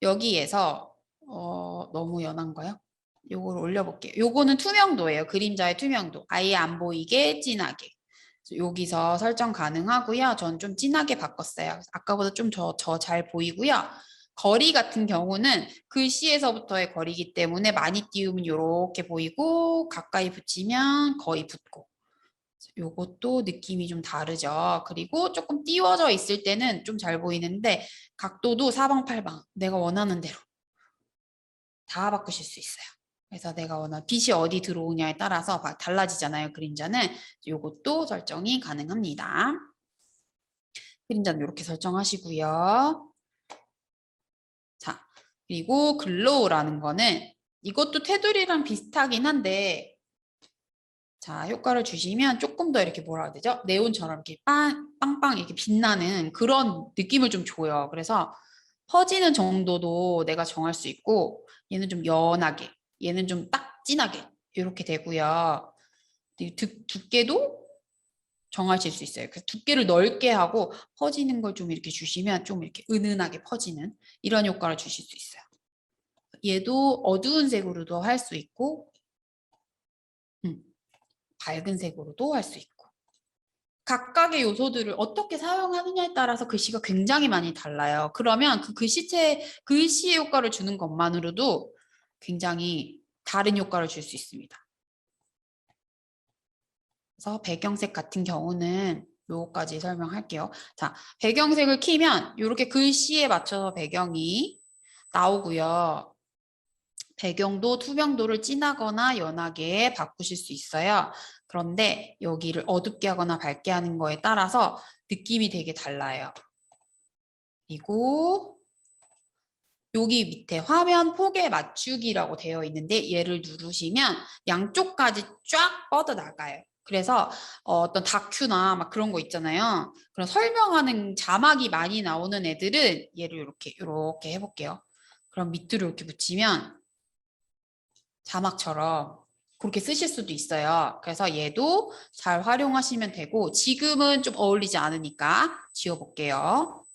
여기에서 너무 연한가요? 요거를 올려볼게요. 요거는 투명도예요. 그림자의 투명도. 아예 안 보이게 진하게. 여기서 설정 가능하고요. 전 좀 진하게 바꿨어요. 아까보다 좀 더 잘 보이고요. 거리 같은 경우는 글씨에서부터의 거리이기 때문에 많이 띄우면 이렇게 보이고 가까이 붙이면 거의 붙고 요것도 느낌이 좀 다르죠. 그리고 조금 띄워져 있을 때는 좀 잘 보이는데 각도도 사방팔방 내가 원하는 대로 다 바꾸실 수 있어요. 그래서 내가 원하는 빛이 어디 들어오냐에 따라서 달라지잖아요. 그림자는 요것도 설정이 가능합니다. 그림자는 이렇게 설정하시고요. 자, 그리고 글로우라는 거는 이것도 테두리랑 비슷하긴 한데 자, 효과를 주시면 조금 더 이렇게 뭐라 해야 되죠? 네온처럼 이렇게 빵빵 이렇게 빛나는 그런 느낌을 좀 줘요. 그래서 퍼지는 정도도 내가 정할 수 있고 얘는 좀 연하게, 얘는 좀 딱 진하게 이렇게 되고요. 두께도 정하실 수 있어요. 그래서 두께를 넓게 하고 퍼지는 걸 좀 이렇게 주시면 좀 이렇게 은은하게 퍼지는 이런 효과를 주실 수 있어요. 얘도 어두운 색으로도 할 수 있고 밝은 색으로도 할 수 있고 각각의 요소들을 어떻게 사용하느냐에 따라서 글씨가 굉장히 많이 달라요. 그러면 그 글씨의 효과를 주는 것만으로도 굉장히 다른 효과를 줄 수 있습니다. 그래서 배경색 같은 경우는 요거까지 설명할게요. 자, 배경색을 키면 이렇게 글씨에 맞춰서 배경이 나오고요. 배경도 투명도를 진하거나 연하게 바꾸실 수 있어요. 그런데 여기를 어둡게 하거나 밝게 하는 거에 따라서 느낌이 되게 달라요. 그리고 여기 밑에 화면 폭에 맞추기라고 되어 있는데 얘를 누르시면 양쪽까지 쫙 뻗어나가요. 그래서 어떤 다큐나 막 그런 거 있잖아요. 그런 설명하는 자막이 많이 나오는 애들은 얘를 이렇게 해볼게요. 그럼 밑으로 이렇게 붙이면 자막처럼 그렇게 쓰실 수도 있어요. 그래서 얘도 잘 활용하시면 되고 지금은 좀 어울리지 않으니까 지워볼게요.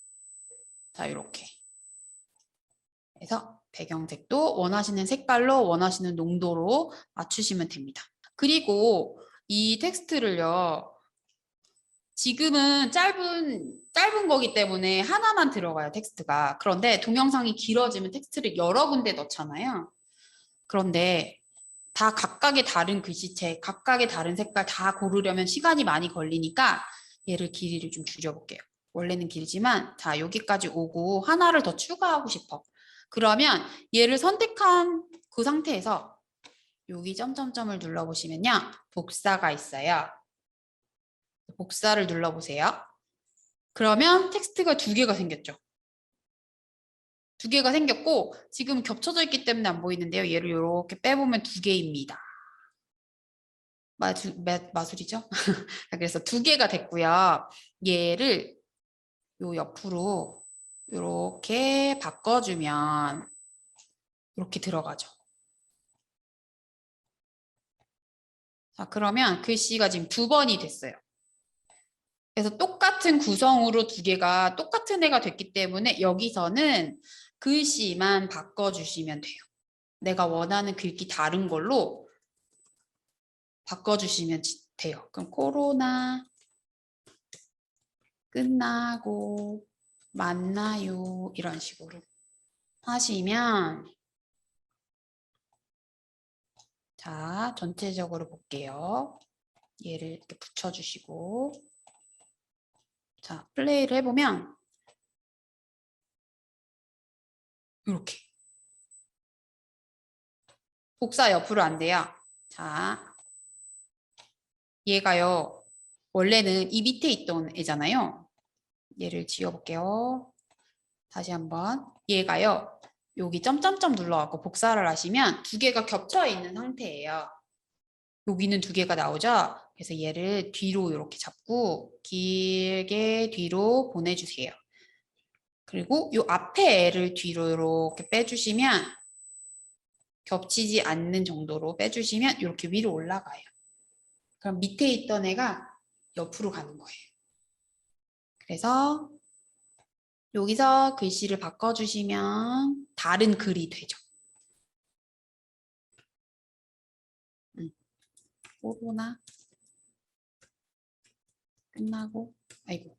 자, 이렇게. 그래서 배경색도 원하시는 색깔로 원하시는 농도로 맞추시면 됩니다. 그리고 이 텍스트를요. 지금은 짧은 거기 때문에 하나만 들어가요, 텍스트가. 그런데 동영상이 길어지면 텍스트를 여러 군데 넣잖아요. 그런데 다 각각의 다른 글씨체, 각각의 다른 색깔 다 고르려면 시간이 많이 걸리니까 얘를 길이를 좀 줄여볼게요. 원래는 길지만 자 여기까지 오고 하나를 더 추가하고 싶어. 그러면 얘를 선택한 그 상태에서 여기 점점점을 눌러보시면요. 복사가 있어요. 복사를 눌러보세요. 그러면 텍스트가 두 개가 생겼죠. 두 개가 생겼고 지금 겹쳐져 있기 때문에 안 보이는데요. 얘를 이렇게 빼보면 두 개입니다. 마술이죠? 그래서 두 개가 됐고요. 얘를 요 옆으로 이렇게 바꿔주면 이렇게 들어가죠. 자, 그러면 글씨가 지금 2번이 됐어요. 그래서 똑같은 구성으로 2개가 똑같은 애가 됐기 때문에 여기서는 글씨만 바꿔주시면 돼요. 내가 원하는 글귀 다른 걸로 바꿔주시면 돼요. 그럼 코로나 끝나고 만나요 이런 식으로 하시면 자 전체적으로 볼게요. 얘를 이렇게 붙여주시고 자 플레이를 해보면 이렇게 복사 옆으로 안 돼요. 자 얘가요 원래는 이 밑에 있던 애잖아요. 얘를 지워볼게요. 다시 한번 얘가요 여기 점점점 눌러갖고 복사를 하시면 2개가 겹쳐 있는 상태예요. 여기는 2개가 나오죠. 그래서 얘를 뒤로 이렇게 잡고 길게 뒤로 보내주세요. 그리고 이 앞에 애를 뒤로 이렇게 빼주시면 겹치지 않는 정도로 빼주시면 이렇게 위로 올라가요. 그럼 밑에 있던 애가 옆으로 가는 거예요. 그래서 여기서 글씨를 바꿔주시면 다른 글이 되죠. 코로나 끝나고 아이고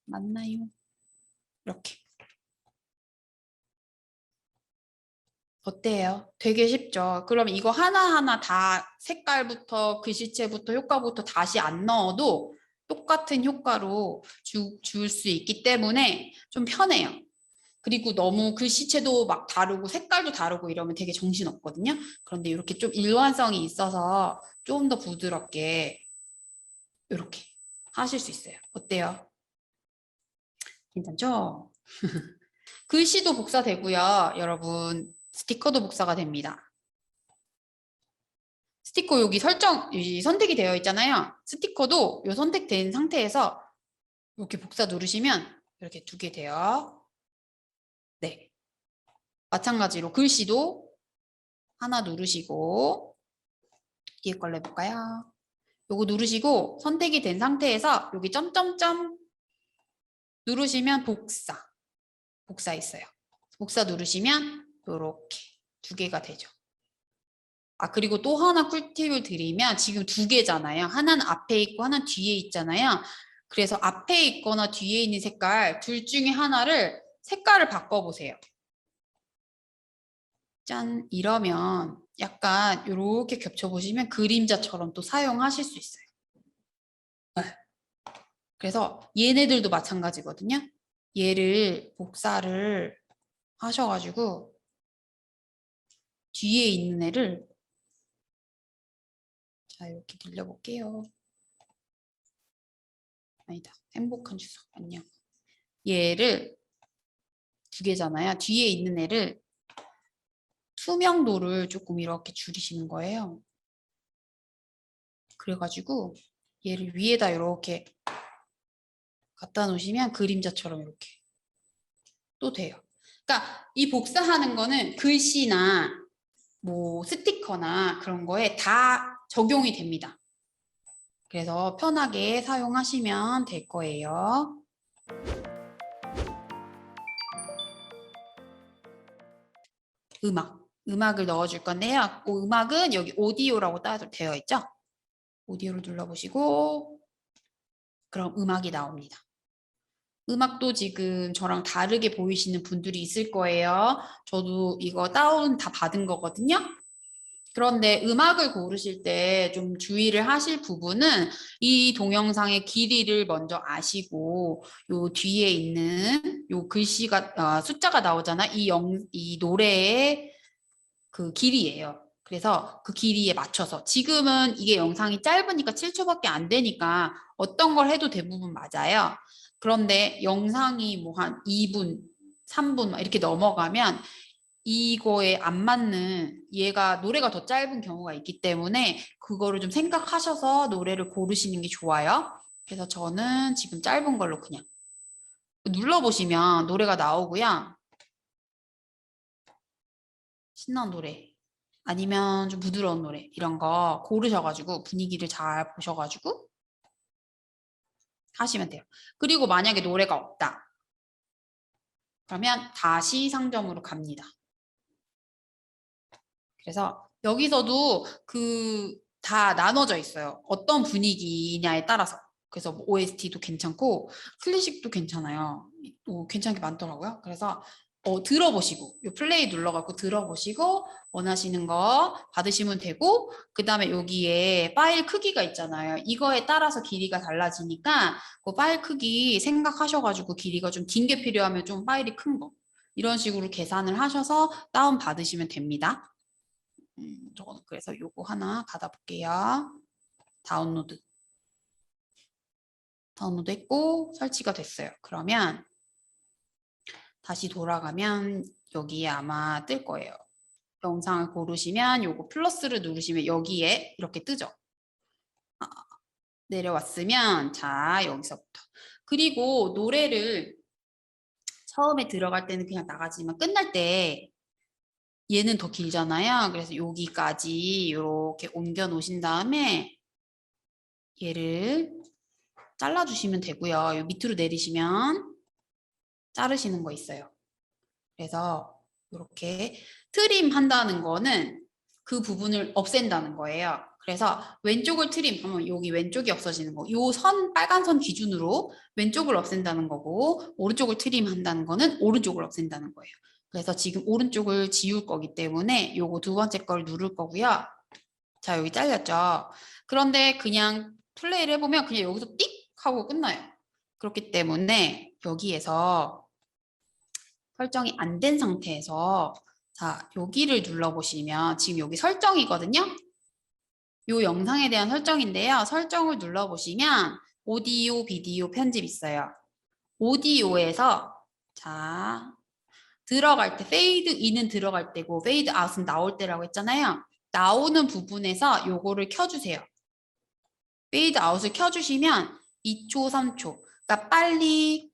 맞나요? 이렇게 어때요? 되게 쉽죠? 그럼 이거 하나하나 다 색깔부터 글씨체부터 효과부터 다시 안 넣어도 똑같은 효과로 줄 수 있기 때문에 좀 편해요. 그리고 너무 글씨체도 막 다르고 색깔도 다르고 이러면 되게 정신없거든요. 그런데 이렇게 좀 일관성이 있어서 좀 더 부드럽게 이렇게 하실 수 있어요. 어때요? 괜찮죠? 글씨도 복사되고요. 여러분 스티커도 복사가 됩니다. 스티커 여기 선택이 되어 있잖아요. 스티커도 이 선택된 상태에서 이렇게 복사 누르시면 이렇게 2개 돼요. 네. 마찬가지로 글씨도 하나 누르시고 뒤에 걸로 해볼까요? 요거 누르시고 선택이 된 상태에서 여기 점점점 누르시면 복사 있어요. 복사 누르시면 이렇게 2개가 되죠. 아 그리고 또 하나 꿀팁을 드리면 지금 2개잖아요. 하나는 앞에 있고 하나는 뒤에 있잖아요. 그래서 앞에 있거나 뒤에 있는 색깔 둘 중에 하나를 색깔을 바꿔보세요. 짠 이러면 약간 이렇게 겹쳐보시면 그림자처럼 또 사용하실 수 있어요. 네. 그래서 얘네들도 마찬가지거든요. 얘를 복사를 하셔가지고 뒤에 있는 애를 자 이렇게 늘려볼게요. 아니다. 행복한 주소. 안녕. 얘를 2개잖아요. 뒤에 있는 애를 투명도를 조금 이렇게 줄이시는 거예요. 그래가지고 얘를 위에다 이렇게 갖다 놓으시면 그림자처럼 이렇게 또 돼요. 그러니까 이 복사하는 거는 글씨나 뭐 스티커나 그런 거에 다 적용이 됩니다. 그래서 편하게 사용하시면 될 거예요. 음악을 넣어줄 건데요. 음악은 여기 오디오라고 되어 있죠? 오디오를 눌러보시고 그럼 음악이 나옵니다. 음악도 지금 저랑 다르게 보이시는 분들이 있을 거예요. 저도 이거 다운 다 받은 거거든요. 그런데 음악을 고르실 때 좀 주의를 하실 부분은 이 동영상의 길이를 먼저 아시고 요 뒤에 있는 요 글씨가 숫자가 나오잖아. 이 노래의 그 길이에요. 그래서 그 길이에 맞춰서 지금은 이게 영상이 짧으니까 7초밖에 안 되니까 어떤 걸 해도 대부분 맞아요. 그런데 영상이 뭐 한 2분, 3분 이렇게 넘어가면 이거에 안 맞는 얘가 노래가 더 짧은 경우가 있기 때문에 그거를 좀 생각하셔서 노래를 고르시는 게 좋아요. 그래서 저는 지금 짧은 걸로 그냥 눌러보시면 노래가 나오고요. 신나는 노래 아니면 좀 부드러운 노래 이런 거 고르셔가지고 분위기를 잘 보셔가지고 하시면 돼요. 그리고 만약에 노래가 없다. 그러면 다시 상점으로 갑니다. 그래서 여기서도 다 나눠져 있어요. 어떤 분위기냐에 따라서. 그래서 뭐 OST도 괜찮고 클래식도 괜찮아요. 괜찮은 게 많더라고요. 그래서 들어보시고 요 플레이 눌러갖고 들어보시고 원하시는 거 받으시면 되고 그 다음에 여기에 파일 크기가 있잖아요. 이거에 따라서 길이가 달라지니까 그 파일 크기 생각하셔가지고 길이가 좀 긴 게 필요하면 좀 파일이 큰 거. 이런 식으로 계산을 하셔서 다운 받으시면 됩니다. 저는 그래서 요거 하나 닫아볼게요. 다운로드. 다운로드 했고 설치가 됐어요. 그러면 다시 돌아가면 여기에 아마 뜰 거예요. 영상을 고르시면 요거 플러스를 누르시면 여기에 이렇게 뜨죠. 내려왔으면 자 여기서부터. 그리고 노래를 처음에 들어갈 때는 그냥 나가지만 끝날 때 얘는 더 길잖아요. 그래서 여기까지 이렇게 옮겨 놓으신 다음에 얘를 잘라주시면 되고요. 요 밑으로 내리시면 자르시는 거 있어요. 그래서 이렇게 트림 한다는 거는 그 부분을 없앤다는 거예요. 그래서 왼쪽을 트림 하면 여기 왼쪽이 없어지는 거. 요 선, 빨간 선 기준으로 왼쪽을 없앤다는 거고 오른쪽을 트림 한다는 거는 오른쪽을 없앤다는 거예요. 그래서 지금 오른쪽을 지울 거기 때문에 요거 두 번째 걸 누를 거고요. 자, 여기 잘렸죠. 그런데 그냥 플레이를 해보면 그냥 여기서 띡 하고 끝나요. 그렇기 때문에 여기에서 설정이 안 된 상태에서 자, 여기를 눌러보시면 지금 여기 설정이거든요. 이 영상에 대한 설정인데요. 설정을 눌러보시면 오디오, 비디오 편집 있어요. 오디오에서 자, 들어갈 때 페이드 인은 들어갈 때고 페이드 아웃은 나올 때라고 했잖아요. 나오는 부분에서 요거를 켜주세요. 페이드 아웃을 켜주시면 2초, 3초. 그러니까 빨리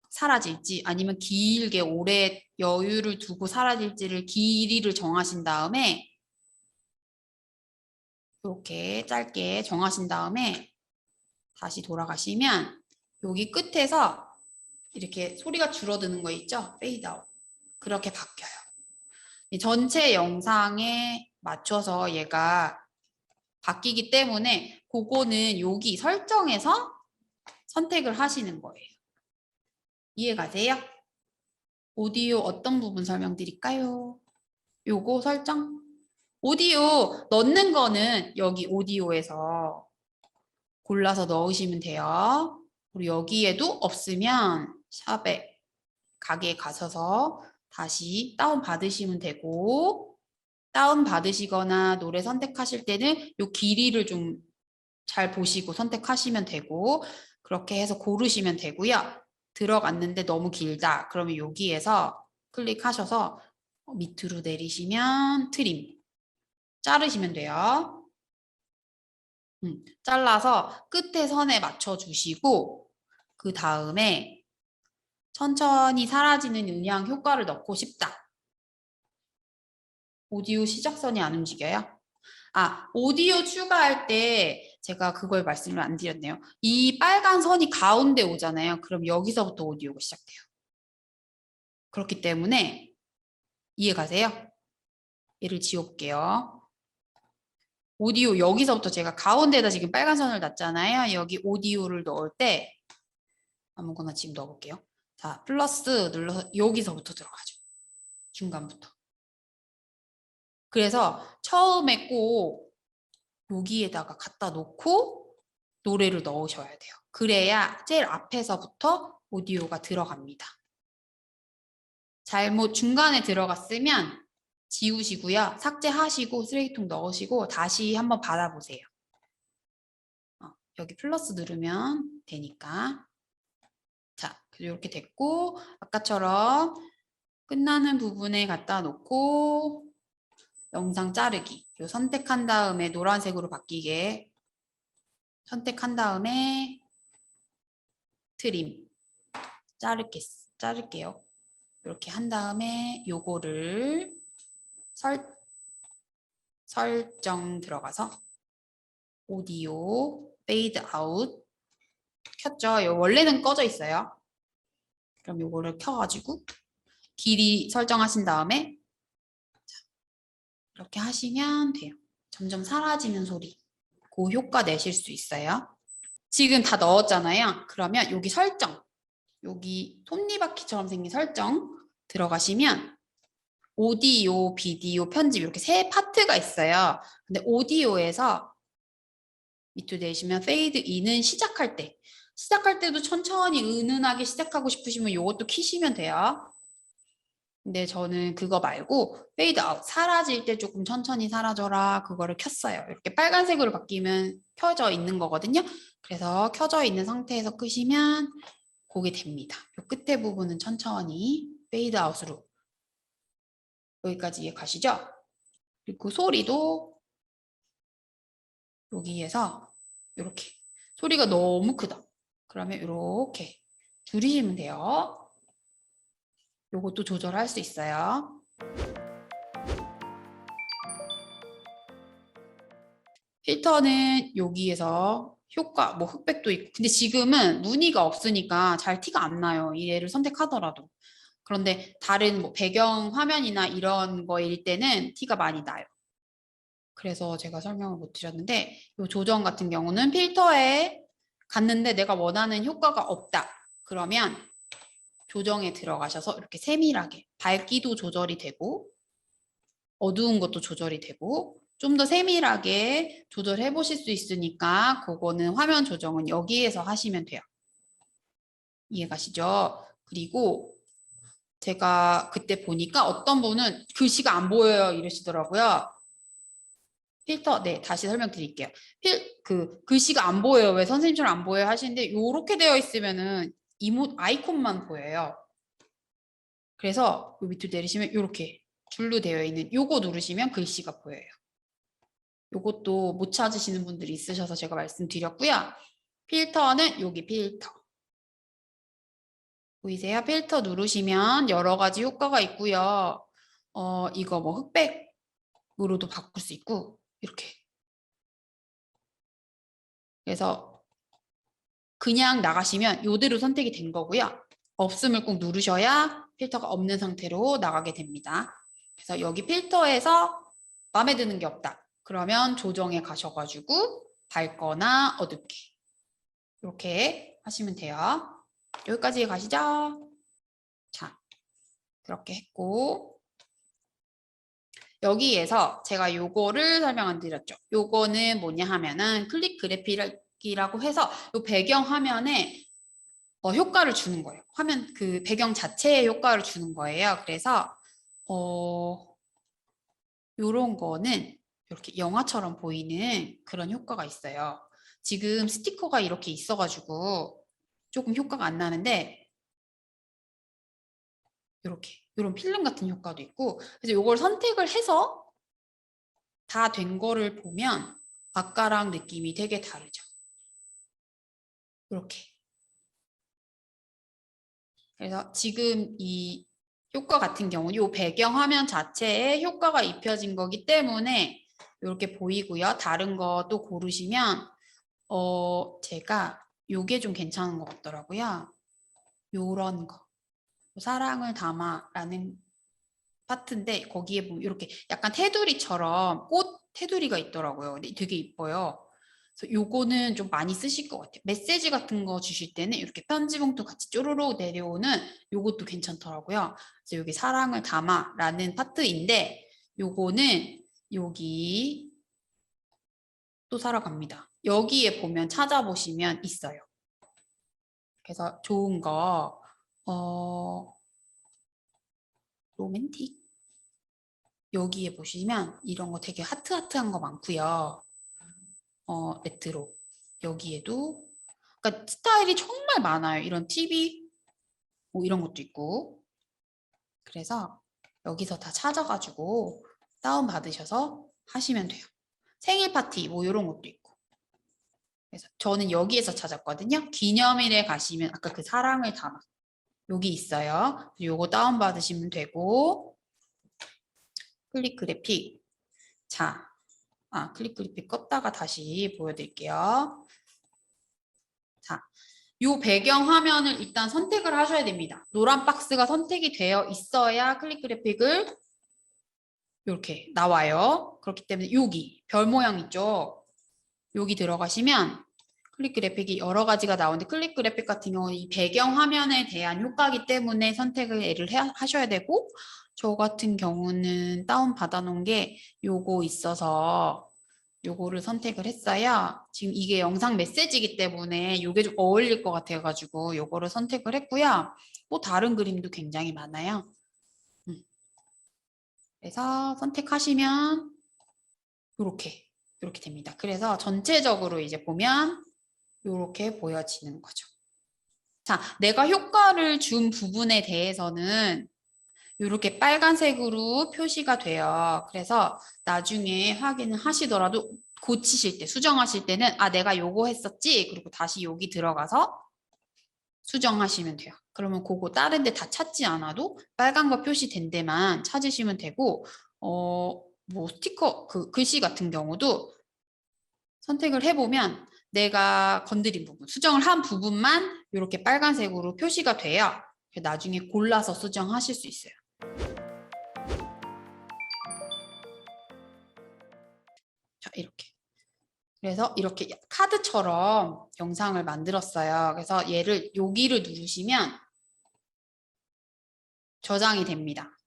사라질지 아니면 길게 오래 여유를 두고 사라질지를 길이를 정하신 다음에 이렇게 짧게 정하신 다음에 다시 돌아가시면 여기 끝에서 이렇게 소리가 줄어드는 거 있죠? 페이드 아웃. 그렇게 바뀌어요. 전체 영상에 맞춰서 얘가 바뀌기 때문에 그거는 여기 설정에서 선택을 하시는 거예요. 이해가세요? 오디오 어떤 부분 설명드릴까요? 요거 설정? 오디오 넣는 거는 여기 오디오에서 골라서 넣으시면 돼요. 그리고 여기에도 없으면 샵에 가게에 가셔서 다시 다운 받으시면 되고 다운 받으시거나 노래 선택하실 때는 요 길이를 좀 잘 보시고 선택하시면 되고 그렇게 해서 고르시면 되고요. 들어갔는데 너무 길다. 그러면 여기에서 클릭하셔서 밑으로 내리시면 트림 자르시면 돼요. 잘라서 끝에 선에 맞춰 주시고 그 다음에 천천히 사라지는 음량 효과를 넣고 싶다. 오디오 시작선이 안 움직여요? 아, 오디오 추가할 때 제가 그걸 말씀을 안 드렸네요. 이 빨간 선이 가운데 오잖아요. 그럼 여기서부터 오디오가 시작돼요. 그렇기 때문에 이해가세요? 얘를 지워볼게요. 오디오 여기서부터 제가 가운데에다 지금 빨간 선을 놨잖아요. 여기 오디오를 넣을 때 아무거나 지금 넣어볼게요. 자, 플러스 눌러서 여기서부터 들어가죠. 중간부터. 그래서 처음에 꼭 여기에다가 갖다 놓고 노래를 넣으셔야 돼요. 그래야 제일 앞에서부터 오디오가 들어갑니다. 잘못 중간에 들어갔으면 지우시고요. 삭제하시고 쓰레기통 넣으시고 다시 한번 받아보세요. 여기 플러스 누르면 되니까. 자, 이렇게 됐고 아까처럼 끝나는 부분에 갖다 놓고 영상 자르기. 요 선택한 다음에 노란색으로 바뀌게 선택한 다음에 트림 자를게요. 이렇게 한 다음에 요거를 설정 들어가서 오디오 페이드 아웃 켰죠. 요 원래는 꺼져 있어요. 그럼 요거를 켜가지고 길이 설정하신 다음에 이렇게 하시면 돼요. 점점 사라지는 소리. 그 효과 내실 수 있어요. 지금 다 넣었잖아요. 그러면 여기 설정, 여기 톱니바퀴처럼 생긴 설정 들어가시면 오디오, 비디오, 편집 이렇게 세 파트가 있어요. 근데 오디오에서 밑으로 내시면 페이드 인은 시작할 때도 천천히 은은하게 시작하고 싶으시면 이것도 키시면 돼요. 근데 저는 그거 말고 페이드 아웃 사라질 때 조금 천천히 사라져라 그거를 켰어요. 이렇게 빨간색으로 바뀌면 켜져 있는 거거든요. 그래서 켜져 있는 상태에서 끄시면 그게 됩니다. 이 끝에 부분은 천천히 페이드 아웃으로 여기까지 이해 가시죠? 그리고 소리도 여기에서 이렇게 소리가 너무 크다. 그러면 이렇게 줄이시면 돼요. 요것도 조절할 수 있어요. 필터는 여기에서 효과, 뭐 흑백도 있고 근데 지금은 무늬가 없으니까 잘 티가 안 나요. 이 얘를 선택하더라도. 그런데 다른 뭐 배경 화면이나 이런 거일 때는 티가 많이 나요. 그래서 제가 설명을 못 드렸는데 이 조정 같은 경우는 필터에 갔는데 내가 원하는 효과가 없다. 그러면 조정에 들어가셔서 이렇게 세밀하게 밝기도 조절이 되고 어두운 것도 조절이 되고 좀 더 세밀하게 조절해 보실 수 있으니까 그거는 화면 조정은 여기에서 하시면 돼요. 이해가시죠? 그리고 제가 그때 보니까 어떤 분은 글씨가 안 보여요 이러시더라고요. 필터, 네, 다시 설명드릴게요. 글씨가 안 보여요. 왜 선생님처럼 안 보여요? 하시는데 이렇게 되어 있으면은 아이콘만 보여요. 그래서 요 밑으로 내리시면 이렇게 줄로 되어 있는 요거 누르시면 글씨가 보여요. 요것도 못 찾으시는 분들이 있으셔서 제가 말씀드렸고요. 필터는 여기 필터. 보이세요? 필터 누르시면 여러 가지 효과가 있고요. 이거 뭐 흑백으로도 바꿀 수 있고 이렇게. 그래서 그냥 나가시면 이대로 선택이 된 거고요. 없음을 꼭 누르셔야 필터가 없는 상태로 나가게 됩니다. 그래서 여기 필터에서 마음에 드는 게 없다. 그러면 조정에 가셔가지고 밝거나 어둡게 이렇게 하시면 돼요. 여기까지 가시죠. 자, 그렇게 했고 여기에서 제가 요거를 설명 안 드렸죠. 요거는 뭐냐 하면은 클릭 그래픽이라고 해서 요 배경 화면에 효과를 주는 거예요. 화면 그 배경 자체에 효과를 주는 거예요. 그래서 요런 거는 이렇게 영화처럼 보이는 그런 효과가 있어요. 지금 스티커가 이렇게 있어가지고 조금 효과가 안 나는데 이렇게 이런 필름 같은 효과도 있고 그래서 이걸 선택을 해서 다 된 거를 보면 아까랑 느낌이 되게 다르죠. 이렇게. 그래서 지금 이 효과 같은 경우는 이 배경 화면 자체에 효과가 입혀진 거기 때문에 이렇게 보이고요. 다른 거 또 고르시면 제가 요게 좀 괜찮은 것 같더라고요. 요런 거. 사랑을 담아라는 파트인데 거기에 보면 이렇게 약간 테두리처럼 꽃 테두리가 있더라고요. 근데 되게 이뻐요. 그래서 요거는 좀 많이 쓰실 것 같아요. 메시지 같은 거 주실 때는 이렇게 편지 봉투 같이 쪼르륵 내려오는 요것도 괜찮더라고요. 그래서 여기 사랑을 담아라는 파트인데 요거는 여기 또 사러 갑니다. 여기에 보면 찾아보시면 있어요. 그래서 좋은 거 로맨틱 여기에 보시면 이런 거 되게 하트하트한 거 많고요. 레트로 여기에도 그러니까 스타일이 정말 많아요. 이런 TV 뭐 이런 것도 있고 그래서 여기서 다 찾아가지고 다운 받으셔서 하시면 돼요. 생일 파티 뭐 이런 것도 있고 그래서 저는 여기에서 찾았거든요. 기념일에 가시면 아까 그 사랑을 담아 여기 있어요. 요거 다운 받으시면 되고 클릭 그래픽 자 클릭 그래픽 껐다가 다시 보여드릴게요. 자, 요 배경 화면을 일단 선택을 하셔야 됩니다. 노란 박스가 선택이 되어 있어야 클릭 그래픽을 이렇게 나와요. 그렇기 때문에 여기 별 모양 있죠? 여기 들어가시면 클릭 그래픽이 여러 가지가 나오는데 클릭 그래픽 같은 경우는 이 배경 화면에 대한 효과이기 때문에 선택을 하셔야 되고 저 같은 경우는 다운 받아 놓은 게 요거 있어서 요거를 선택을 했어야 지금 이게 영상 메시지이기 때문에 요게 좀 어울릴 것 같아 가지고 요거를 선택을 했고요. 뭐 다른 그림도 굉장히 많아요. 그래서 선택하시면 이렇게 됩니다. 그래서 전체적으로 이제 보면 이렇게 보여지는 거죠. 자, 내가 효과를 준 부분에 대해서는 이렇게 빨간색으로 표시가 돼요. 그래서 나중에 확인을 하시더라도 고치실 때, 수정하실 때는 내가 요거 했었지? 그리고 다시 여기 들어가서 수정하시면 돼요. 그러면 그거 다른 데 다 찾지 않아도 빨간 거 표시된 데만 찾으시면 되고 뭐 스티커 그 글씨 같은 경우도 선택을 해보면 내가 건드린 부분, 수정을 한 부분만 이렇게 빨간색으로 표시가 돼요. 나중에 골라서 수정하실 수 있어요. 자, 이렇게. 그래서 이렇게 카드처럼 영상을 만들었어요. 그래서 얘를 여기를 누르시면 저장이 됩니다.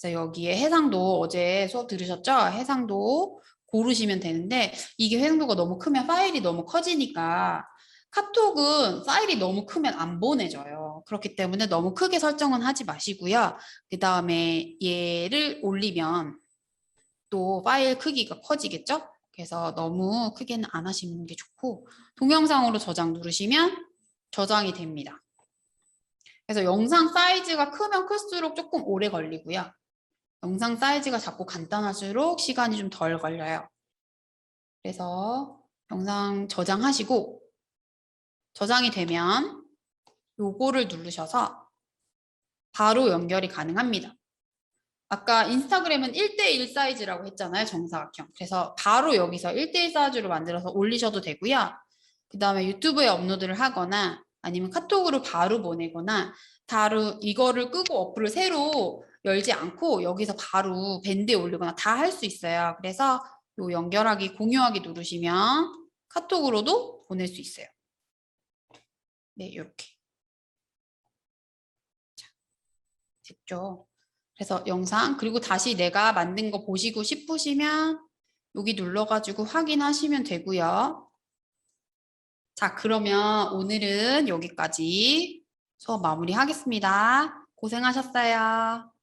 그래서 여기에 해상도 어제 수업 들으셨죠? 해상도 고르시면 되는데 이게 해상도가 너무 크면 파일이 너무 커지니까 카톡은 파일이 너무 크면 안 보내져요. 그렇기 때문에 너무 크게 설정은 하지 마시고요. 그 다음에 얘를 올리면 또 파일 크기가 커지겠죠? 그래서 너무 크게는 안 하시는 게 좋고 동영상으로 저장 누르시면 저장이 됩니다. 그래서 영상 사이즈가 크면 클수록 조금 오래 걸리고요. 영상 사이즈가 작고 간단할수록 시간이 좀 덜 걸려요. 그래서 영상 저장하시고 저장이 되면 요거를 누르셔서 바로 연결이 가능합니다. 아까 인스타그램은 1:1 사이즈라고 했잖아요. 정사각형. 그래서 바로 여기서 1:1 사이즈로 만들어서 올리셔도 되고요. 그 다음에 유튜브에 업로드를 하거나 아니면 카톡으로 바로 보내거나 이거를 끄고 어플을 새로 열지 않고 여기서 바로 밴드에 올리거나 다 할 수 있어요. 그래서 요 연결하기, 공유하기 누르시면 카톡으로도 보낼 수 있어요. 네, 이렇게. 자, 됐죠? 그래서 영상 그리고 다시 내가 만든 거 보시고 싶으시면 여기 눌러가지고 확인하시면 되고요. 자, 그러면 오늘은 여기까지 수업 마무리하겠습니다. 고생하셨어요.